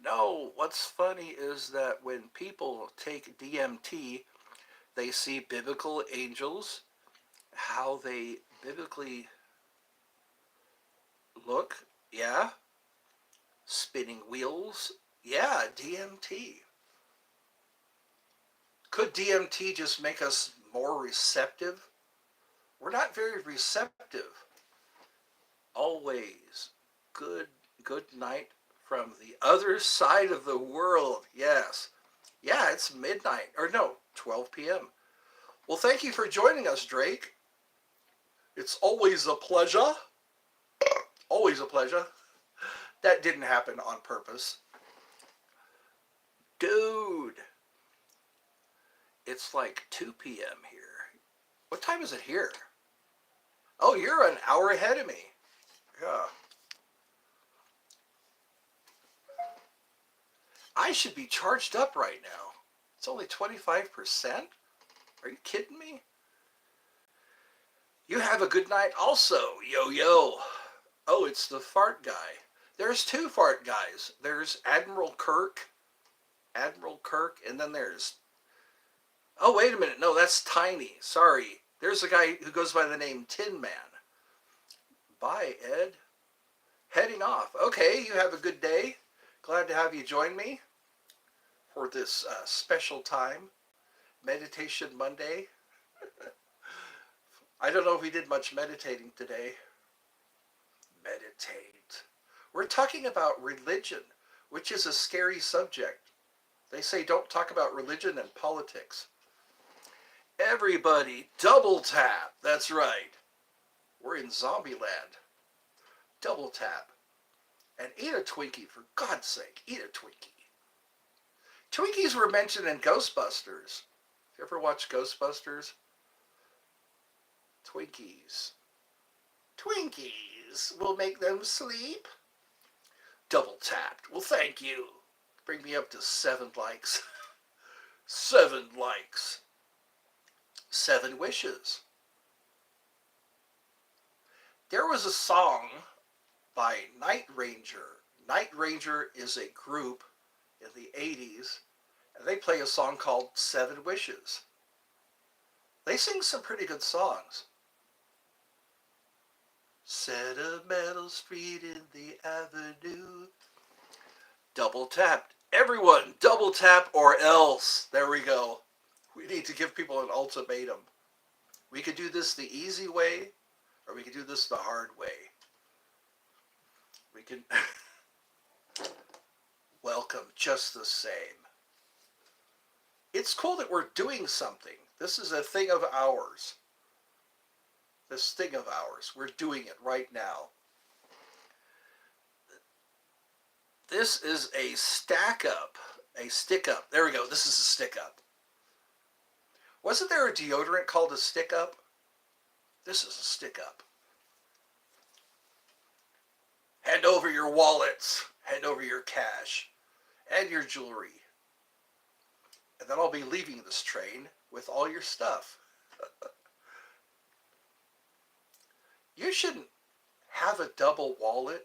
No, what's funny is that when people take DMT, they see biblical angels, how they biblically look, yeah, spinning wheels, yeah, DMT. Could DMT just make us more receptive? We're not very receptive. Always. Good night from the other side of the world. Yes. Yeah, it's midnight. Or no, 12 p.m. Well, thank you for joining us, Drake. It's always a pleasure. Always a pleasure. That didn't happen on purpose. Dude. It's like 2 p.m. here. What time is it here? Oh, you're an hour ahead of me. Yeah. I should be charged up right now. It's only 25%? Are you kidding me? You have a good night also, yo. Oh, it's the fart guy. There's two fart guys. There's Admiral Kirk, and then there's... Oh, wait a minute. No, that's Tiny. Sorry. There's a guy who goes by the name Tin Man. Bye, Ed. Heading off. Okay, you have a good day. Glad to have you join me for this special time. Meditation Monday. I don't know if we did much meditating today. Meditate. We're talking about religion, which is a scary subject. They say don't talk about religion and politics. Everybody, double tap. That's right. We're in zombie land. Double tap. And eat a Twinkie, for God's sake. Eat a Twinkie. Twinkies were mentioned in Ghostbusters. You ever watch Ghostbusters? Twinkies. Twinkies will make them sleep. Double tapped. Well, thank you. Bring me up to 7 likes. 7 likes. 7 wishes. There was a song by Night Ranger. Night Ranger is a group in the 80s, and they play a song called 7 Wishes. They sing some pretty good songs. Sentimental Street in the Avenue. Double tapped. Everyone, double tap or else. There we go. We need to give people an ultimatum. We could do this the easy way, or we could do this the hard way. We can welcome just the same. It's cool that we're doing something. This is a thing of ours. This thing of ours. We're doing it right now. This is a stack up. A stick up. There we go. This is a stick up. Wasn't there a deodorant called a stick up? This is a stick up. Hand over your wallets. Hand over your cash. And your jewelry. And then I'll be leaving this train with all your stuff. You shouldn't have a double wallet.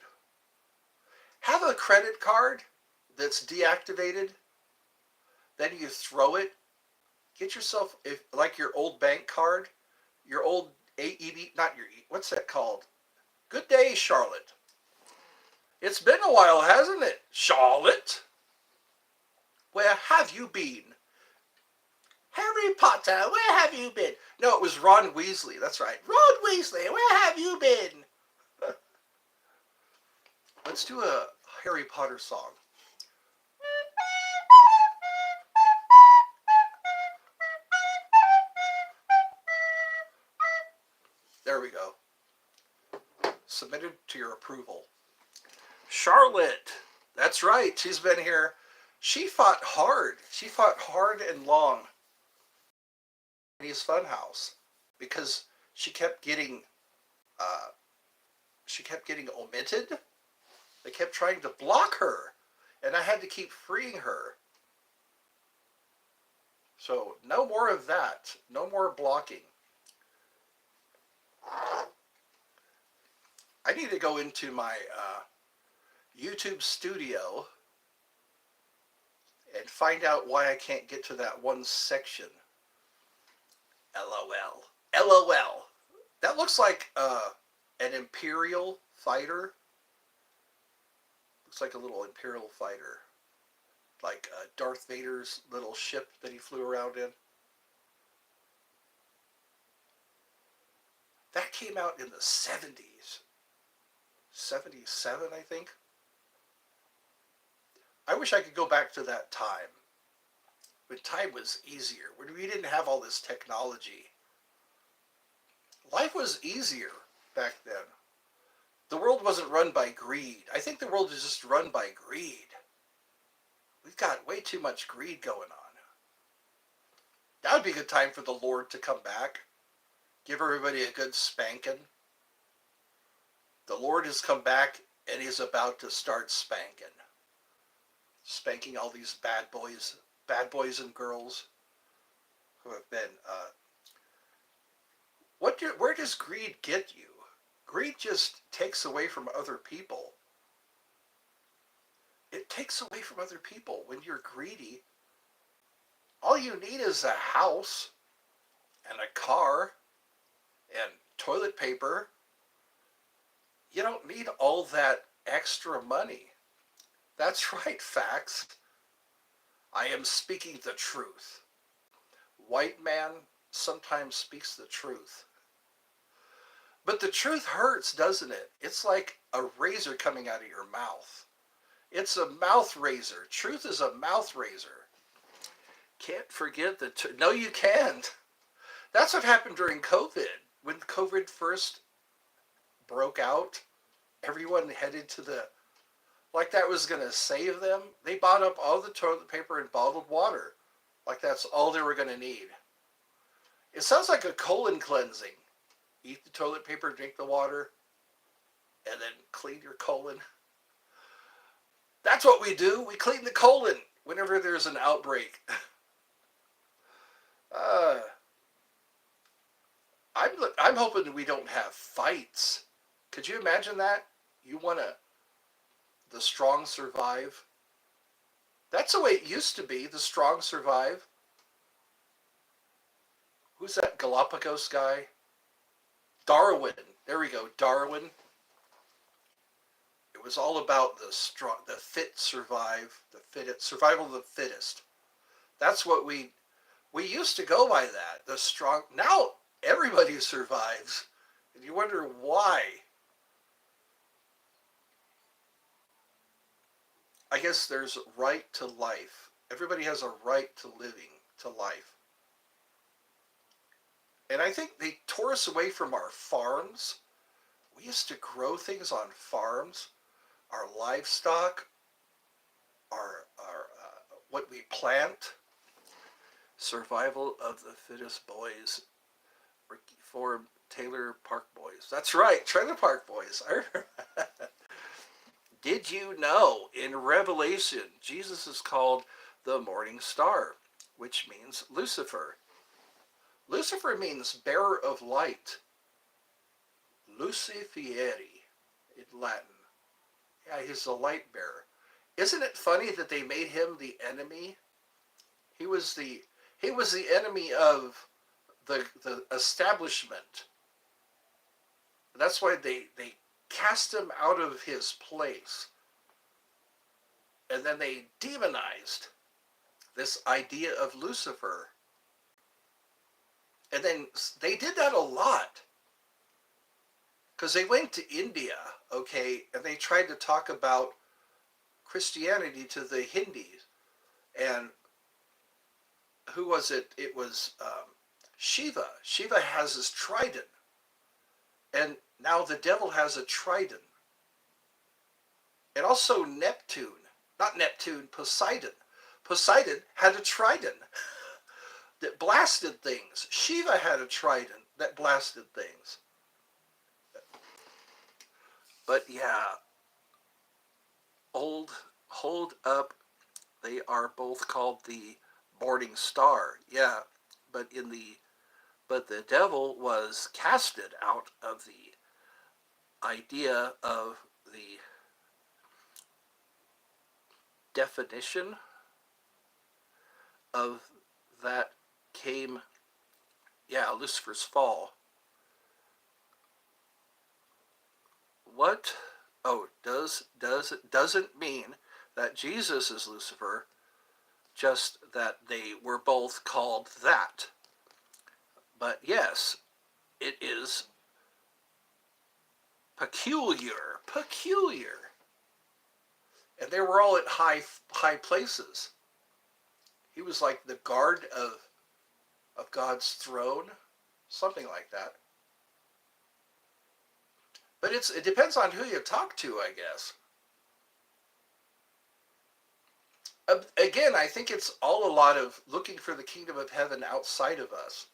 Have a credit card that's deactivated. Then you throw it. Get yourself, if like your old bank card, your old AEB, not your, what's that called? Good day, Charlotte. It's been a while, hasn't it? Charlotte? Where have you been? Harry Potter, where have you been? No, it was Ron Weasley. That's right. Ron Weasley, where have you been? Let's do a Harry Potter song. There we go. Submitted to your approval. Charlotte. That's right. She's been here. She fought hard. She fought hard and long in his funhouse because she kept getting omitted. They kept trying to block her, and I had to keep freeing her. So no more of that. No more blocking. I need to go into my YouTube studio and find out why I can't get to that one section. LOL. LOL. That looks like an Imperial fighter. Looks like a little Imperial fighter. Like Darth Vader's little ship that he flew around in. That came out in the 70s. 77, I think. I wish I could go back to that time. When time was easier. When we didn't have all this technology. Life was easier back then. The world wasn't run by greed. I think the world is just run by greed. We've got way too much greed going on. That would be a good time for the Lord to come back. Give everybody a good spanking. The Lord has come back and he's about to start spanking. Spanking all these bad boys and girls who have been, where does greed get you? Greed just takes away from other people. It takes away from other people. When you're greedy, all you need is a house and a car and toilet paper. You don't need all that extra money. That's right, facts. I am speaking the truth. White man sometimes speaks the truth. But the truth hurts, doesn't it? It's like a razor coming out of your mouth. It's a mouth razor. Truth is a mouth razor. Can't forget the truth. No, you can't. That's what happened during COVID. When COVID first broke out, everyone headed to the, like that was going to save them. They bought up all the toilet paper and bottled water. Like that's all they were going to need. It sounds like a colon cleansing. Eat the toilet paper, drink the water, and then clean your colon. That's what we do. We clean the colon whenever there's an outbreak. I'm hoping that we don't have fights. Could you imagine that? You want the strong survive? That's the way it used to be. The strong survive. Who's that Galapagos guy? Darwin. There we go. Darwin. It was all about the fit survive, survival of the fittest. That's what we used to go by that. The strong. Now everybody survives, and you wonder why. I guess there's right to life. Everybody has a right to living, to life. And I think they tore us away from our farms. We used to grow things on farms, our livestock, our what we plant. Survival of the fittest boys. For Taylor Park Boys. That's right, Trailer Park Boys. I remember. Did you know in Revelation, Jesus is called the morning star? which means Lucifer. Lucifer means bearer of light. Lucifieri in Latin. Yeah, he's the light bearer. Isn't it funny that they made him the enemy? He was the enemy of the establishment. That's why they cast him out of his place. And then they demonized this idea of Lucifer. And then they did that a lot. Because they went to India, okay, and they tried to talk about Christianity to the Hindus. And who was it? It was Shiva. Shiva has his trident. And now the devil has a trident. And also Neptune. Not Neptune, Poseidon. Poseidon had a trident that blasted things. Shiva had a trident that blasted things. But yeah, hold up, they are both called the morning star. Yeah, but the devil was casted out of the idea of the definition of that came, yeah, Lucifer's fall. What? Oh, doesn't mean that Jesus is Lucifer, just that they were both called that. But yes, it is peculiar. And they were all at high places. He was like the guard of God's throne, something like that. But it depends on who you talk to, I guess. Again, I think it's all a lot of looking for the kingdom of heaven outside of us.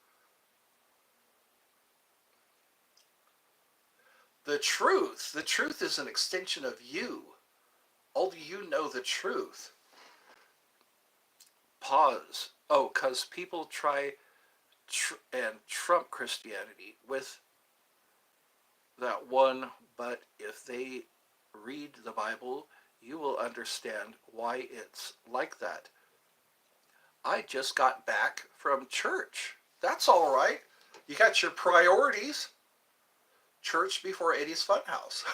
The truth is an extension of you. Only you know the truth. Pause. Oh, because people try and trump Christianity with that one, but if they read the Bible, you will understand why it's like that. I just got back from church. That's all right. You got your priorities. Church before Eddie's Funhouse.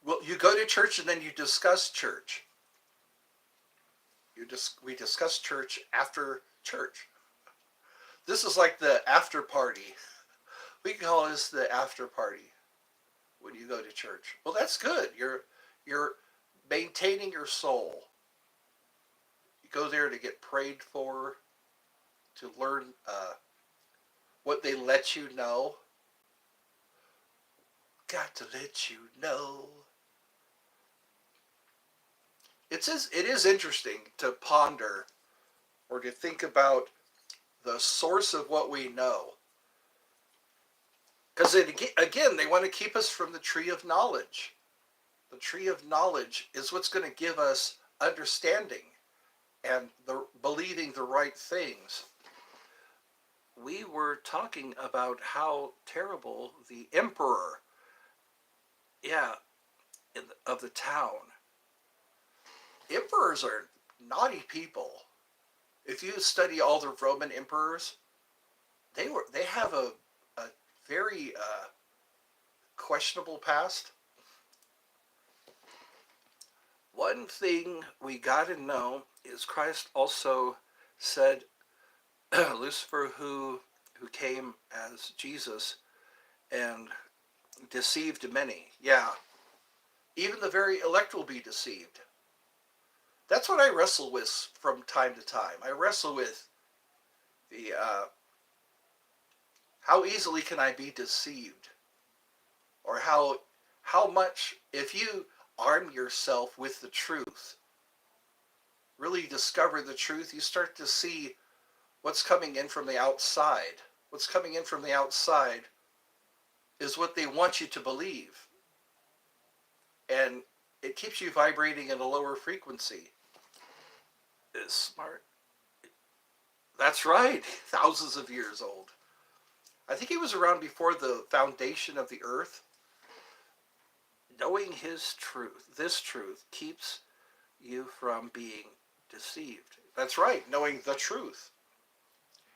Well, you go to church and then you discuss church. We discuss church after church. This is like the after party. We call this the after party when you go to church. Well, that's good. You're maintaining your soul. You go there to get prayed for, to learn what they let you know. Got to let you know. It is interesting to ponder or to think about the source of what we know. Because again, they want to keep us from the tree of knowledge. The tree of knowledge is what's going to give us understanding and believing the right things. We were talking about how terrible the emperor, of the town. Emperors are naughty people. If you study all the Roman emperors, they have a very questionable past. One thing we got to know is Christ also said, Lucifer, who came as Jesus and deceived many. Yeah, even the very elect will be deceived. That's what I wrestle with from time to time. I wrestle with the how easily can I be deceived, or how much, if you arm yourself with the truth, really discover the truth, you start to see what's coming in from the outside. What's coming in from the outside is what they want you to believe. And it keeps you vibrating at a lower frequency. It's smart. That's right. Thousands of years old. I think he was around before the foundation of the earth. Knowing his truth, this truth, keeps you from being deceived. That's right, knowing the truth.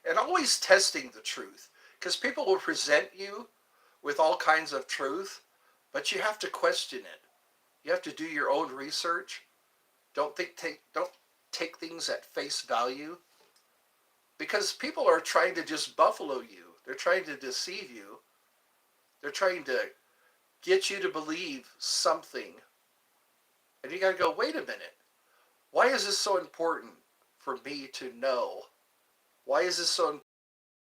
And always testing the truth. Because people will present you with all kinds of truth, but you have to question it. You have to do your own research. Don't take things at face value. Because people are trying to just buffalo you. They're trying to deceive you. They're trying to get you to believe something. And you got to go, wait a minute. Why is this so important for me to know? Why is this so important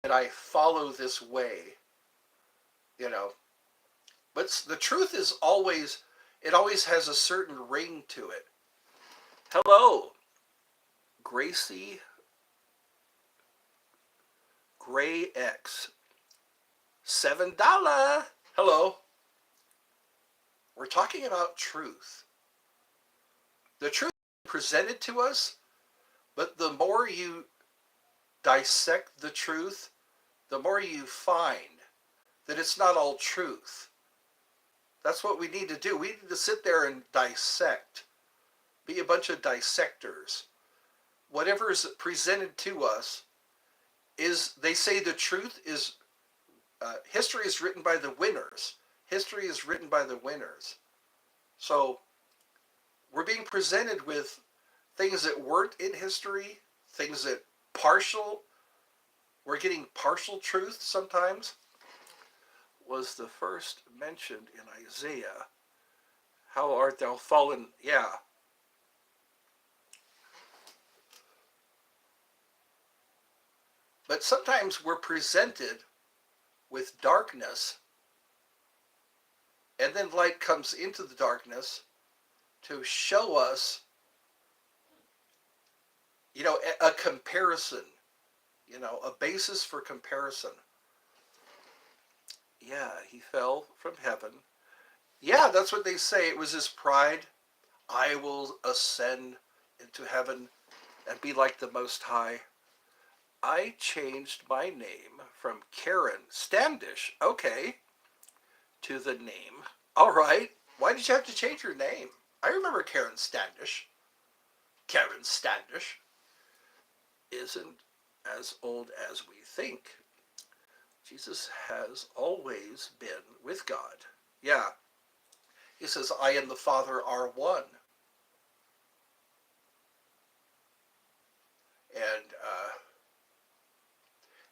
that I follow this way? You know, but the truth is always, it always has a certain ring to it. Hello, Gracie Gray X. $7. Hello. We're talking about truth. The truth is presented to us, but the more you dissect the truth, the more you find that it's not all truth. That's what we need to do. We need to sit there and dissect, be a bunch of dissectors. Whatever is presented to us is, they say the truth is, history is written by the winners. History is written by the winners. So we're being presented with things that weren't in history, things that we're getting partial truth sometimes. Was the first mentioned in Isaiah. How art thou fallen? Yeah. But sometimes we're presented with darkness, and then light comes into the darkness to show us, a comparison, a basis for comparison. Yeah, he fell from heaven. Yeah, that's what they say. It was his pride. I will ascend into heaven and be like the Most High. I changed my name from Karen Standish, okay, to the name. All right. Why did you have to change your name? I remember Karen Standish. Karen Standish isn't as old as we think. Jesus has always been with God. Yeah. He says, I and the Father are one. And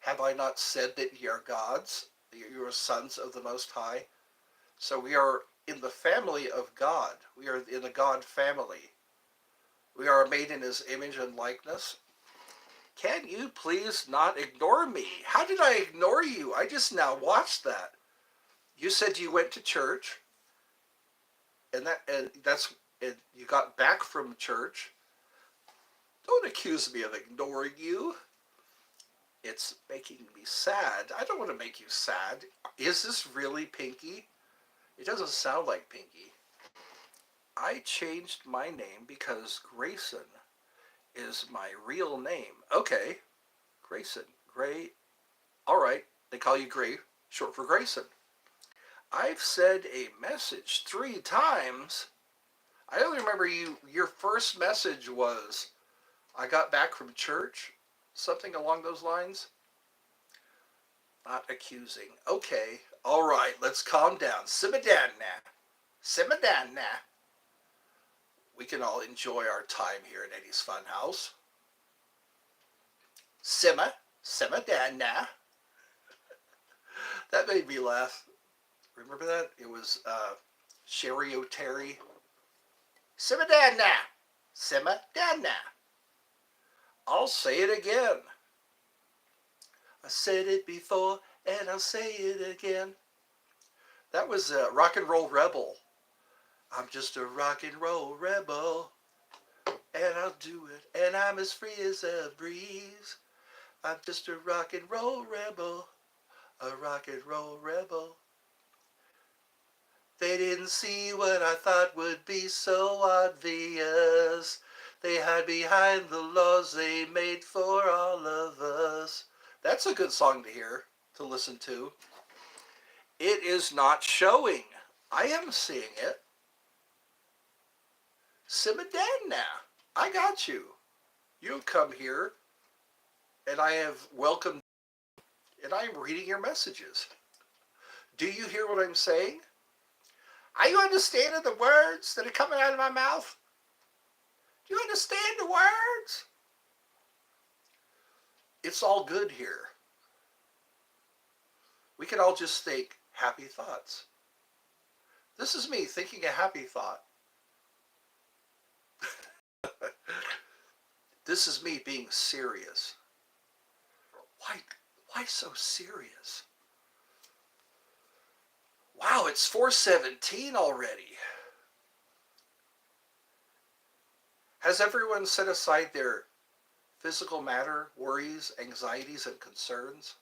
have I not said that ye are gods? You are sons of the Most High. So we are in the family of God. We are in the God family. We are made in his image and likeness. Can you please not ignore me? How did I ignore you? I just now watched that. You said you went to church, and you got back from church. Don't accuse me of ignoring you. It's making me sad. I don't want to make you sad. Is this really Pinky? It doesn't sound like Pinky. I changed my name because Grayson is my real name. Okay, Grayson. Gray. All right, they call you Gray, short for Grayson. I've said a message 3 times. I only remember your first message was, I got back from church, something along those lines. Not accusing. Okay, all right, let's calm down. Simmer down now. Simmer down now. We can all enjoy our time here at Eddie's Funhouse. Simmer down now. That made me laugh. Remember that? It was Sherry O'Terry. Simmer down now. Simmer down now. I'll say it again. I said it before and I'll say it again. That was Rock and Roll Rebel. I'm just a rock and roll rebel, and I'll do it, and I'm as free as a breeze. I'm just a rock and roll rebel, a rock and roll rebel. They didn't see what I thought would be so obvious. They hide behind the laws they made for all of us. That's a good song to hear, to listen to. It is not showing. I am seeing it. Simmer down now. I got you. You've come here, and I have welcomed, and I am reading your messages. Do you hear what I'm saying? Are you understanding the words that are coming out of my mouth? Do you understand the words? It's all good here. We can all just think happy thoughts. This is me thinking a happy thought. This is me being serious. Why so serious? Wow, it's 4:17 already. Has everyone set aside their physical matter, worries, anxieties, and concerns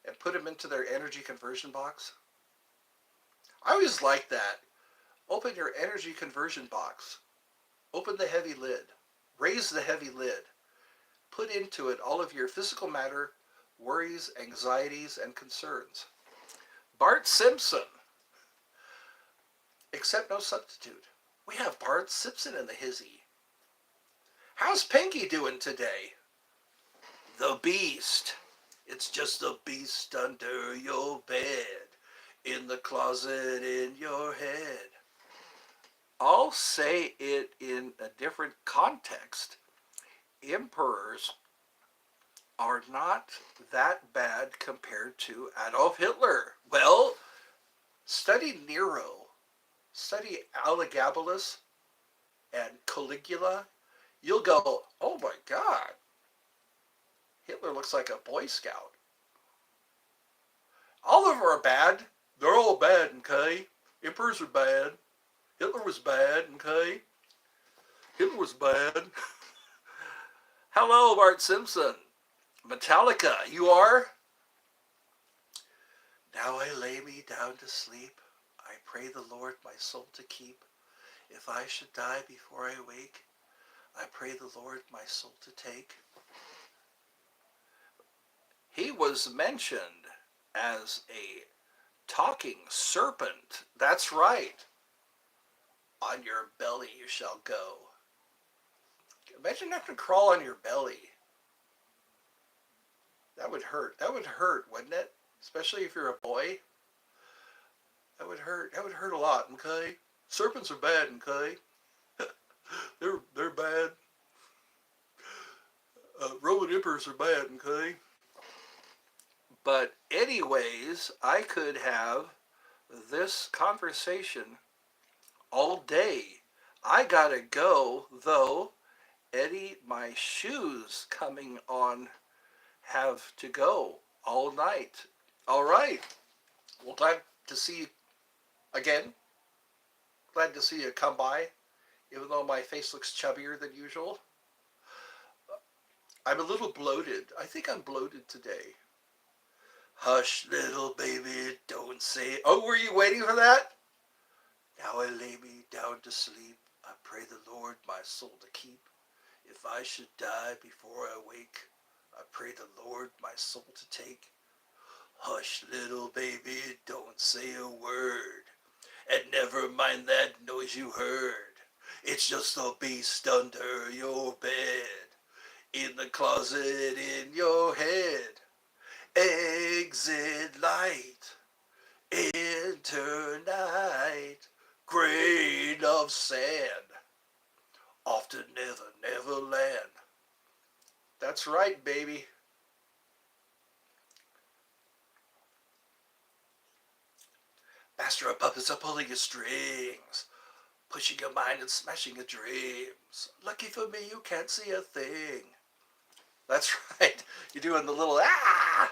and put them into their energy conversion box? I always like that. Open your energy conversion box. Open the heavy lid. Raise the heavy lid. Put into it all of your physical matter, worries, anxieties, and concerns. Bart Simpson. Accept no substitute. We have Bart Simpson in the hizzy. How's Pinky doing today? The Beast. It's just the beast under your bed, in the closet in your head. I'll say it in a different context. Emperors are not that bad compared to Adolf Hitler. Well, study Nero, study Elagabalus and Caligula. You'll go, oh my God, Hitler looks like a Boy Scout. All of them are bad. They're all bad, okay? Emperors are bad. Hitler was bad, okay? Hitler was bad. Hello, Bart Simpson. Metallica, you are? Now I lay me down to sleep. I pray the Lord my soul to keep. If I should die before I wake, I pray the Lord my soul to take. He was mentioned as a talking serpent. That's right. On your belly you shall go. Imagine having to crawl on your belly. That would hurt. That would hurt, wouldn't it? Especially if you're a boy. That would hurt. That would hurt a lot, okay? Serpents are bad, okay? they're bad. Roman emperors are bad, okay? But anyways, I could have this conversation all day. I gotta go, though. Eddie, my shoes coming on have to go all night. All right. Well, glad to see you again. Glad to see you come by, even though my face looks chubbier than usual. I'm a little bloated. I think I'm bloated today. Hush, little baby, don't say it. Oh, were you waiting for that? Now I lay me down to sleep. I pray the Lord my soul to keep. If I should die before I wake, I pray the Lord my soul to take. Hush, little baby, don't say a word. And never mind that noise you heard. It's just the beast under your bed, in the closet in your head. Exit light, enter night, grain of sand, off to never, never land. That's right, baby. Master of puppets are pulling your strings, pushing your mind and smashing your dreams. Lucky for me, you can't see a thing. That's right. You're doing the little ah.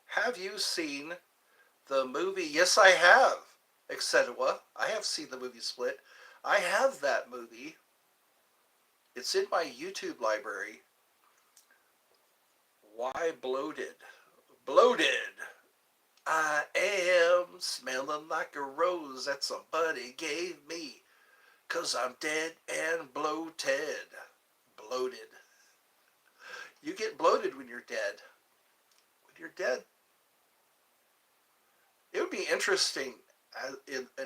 Have you seen the movie? Yes, I have. Etc. I have seen the movie Split. I have that movie. It's in my YouTube library. Why bloated? Bloated. I am smelling like a rose that somebody gave me, 'cause I'm dead and bloated. Bloated. You get bloated when you're dead. When you're dead, it would be interesting as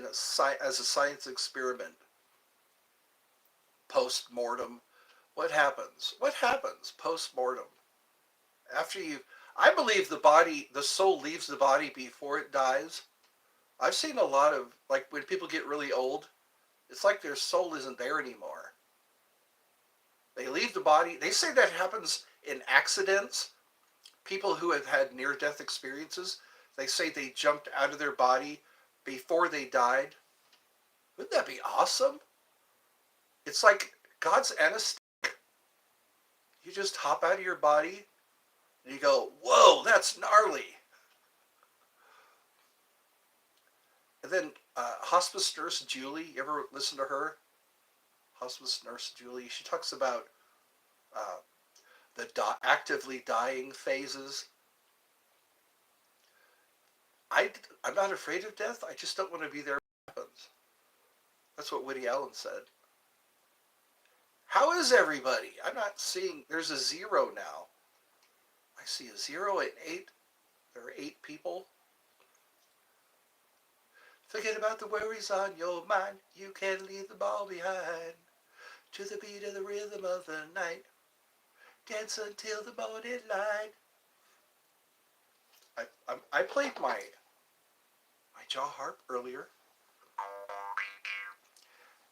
a science experiment, post-mortem. What happens? What happens post-mortem? After you, I believe the soul leaves the body before it dies. I've seen a lot of, like, when people get really old, it's like their soul isn't there anymore. They leave the body. They say that happens in accidents. People who have had near-death experiences, they say they jumped out of their body before they died. Wouldn't that be awesome? It's like God's anesthetic. You just hop out of your body and you go, whoa, that's gnarly. And then hospice nurse Julie, you ever listen to her? Hospice nurse Julie, she talks about uh, the actively dying phases. I'm not afraid of death. I just don't want to be there when it happens. That's what Woody Allen said. How is everybody? I'm not seeing, there's a zero now. I see a zero and eight. There are 8 people. Forget about the worries on your mind. You can leave the ball behind. To the beat of the rhythm of the night. Dance until the morning light. I played my jaw harp earlier.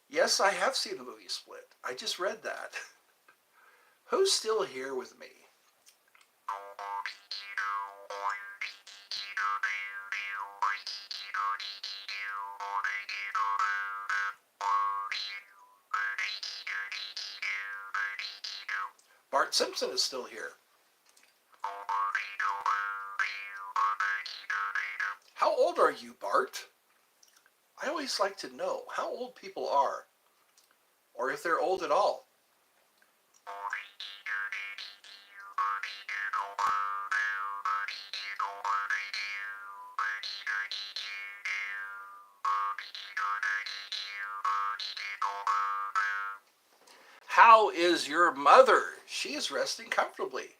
Yes, I have seen the movie Split. I just read that. Who's still here with me? Bart Simpson is still here. How old are you, Bart? I always like to know how old people are, or if they're old at all. How is your mother? She is resting comfortably.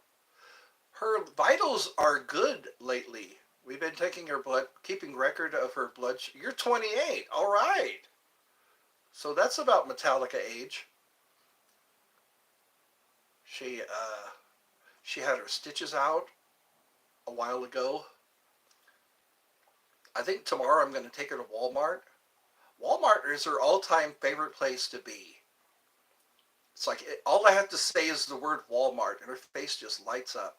Her vitals are good lately. We've been taking her blood, keeping record of her blood. You're 28. All right. So that's about Metallica age. She she had her stitches out a while ago. I think tomorrow I'm going to take her to Walmart. Walmart is her all-time favorite place to be. It's like all I have to say is the word Walmart, and her face just lights up.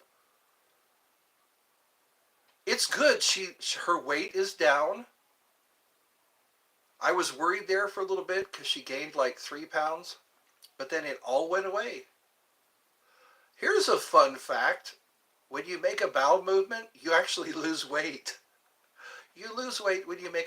It's good. Her weight is down. I was worried there for a little bit because she gained like 3 pounds, but then it all went away. Here's a fun fact. When you make a bowel movement, you actually lose weight. You lose weight when you make a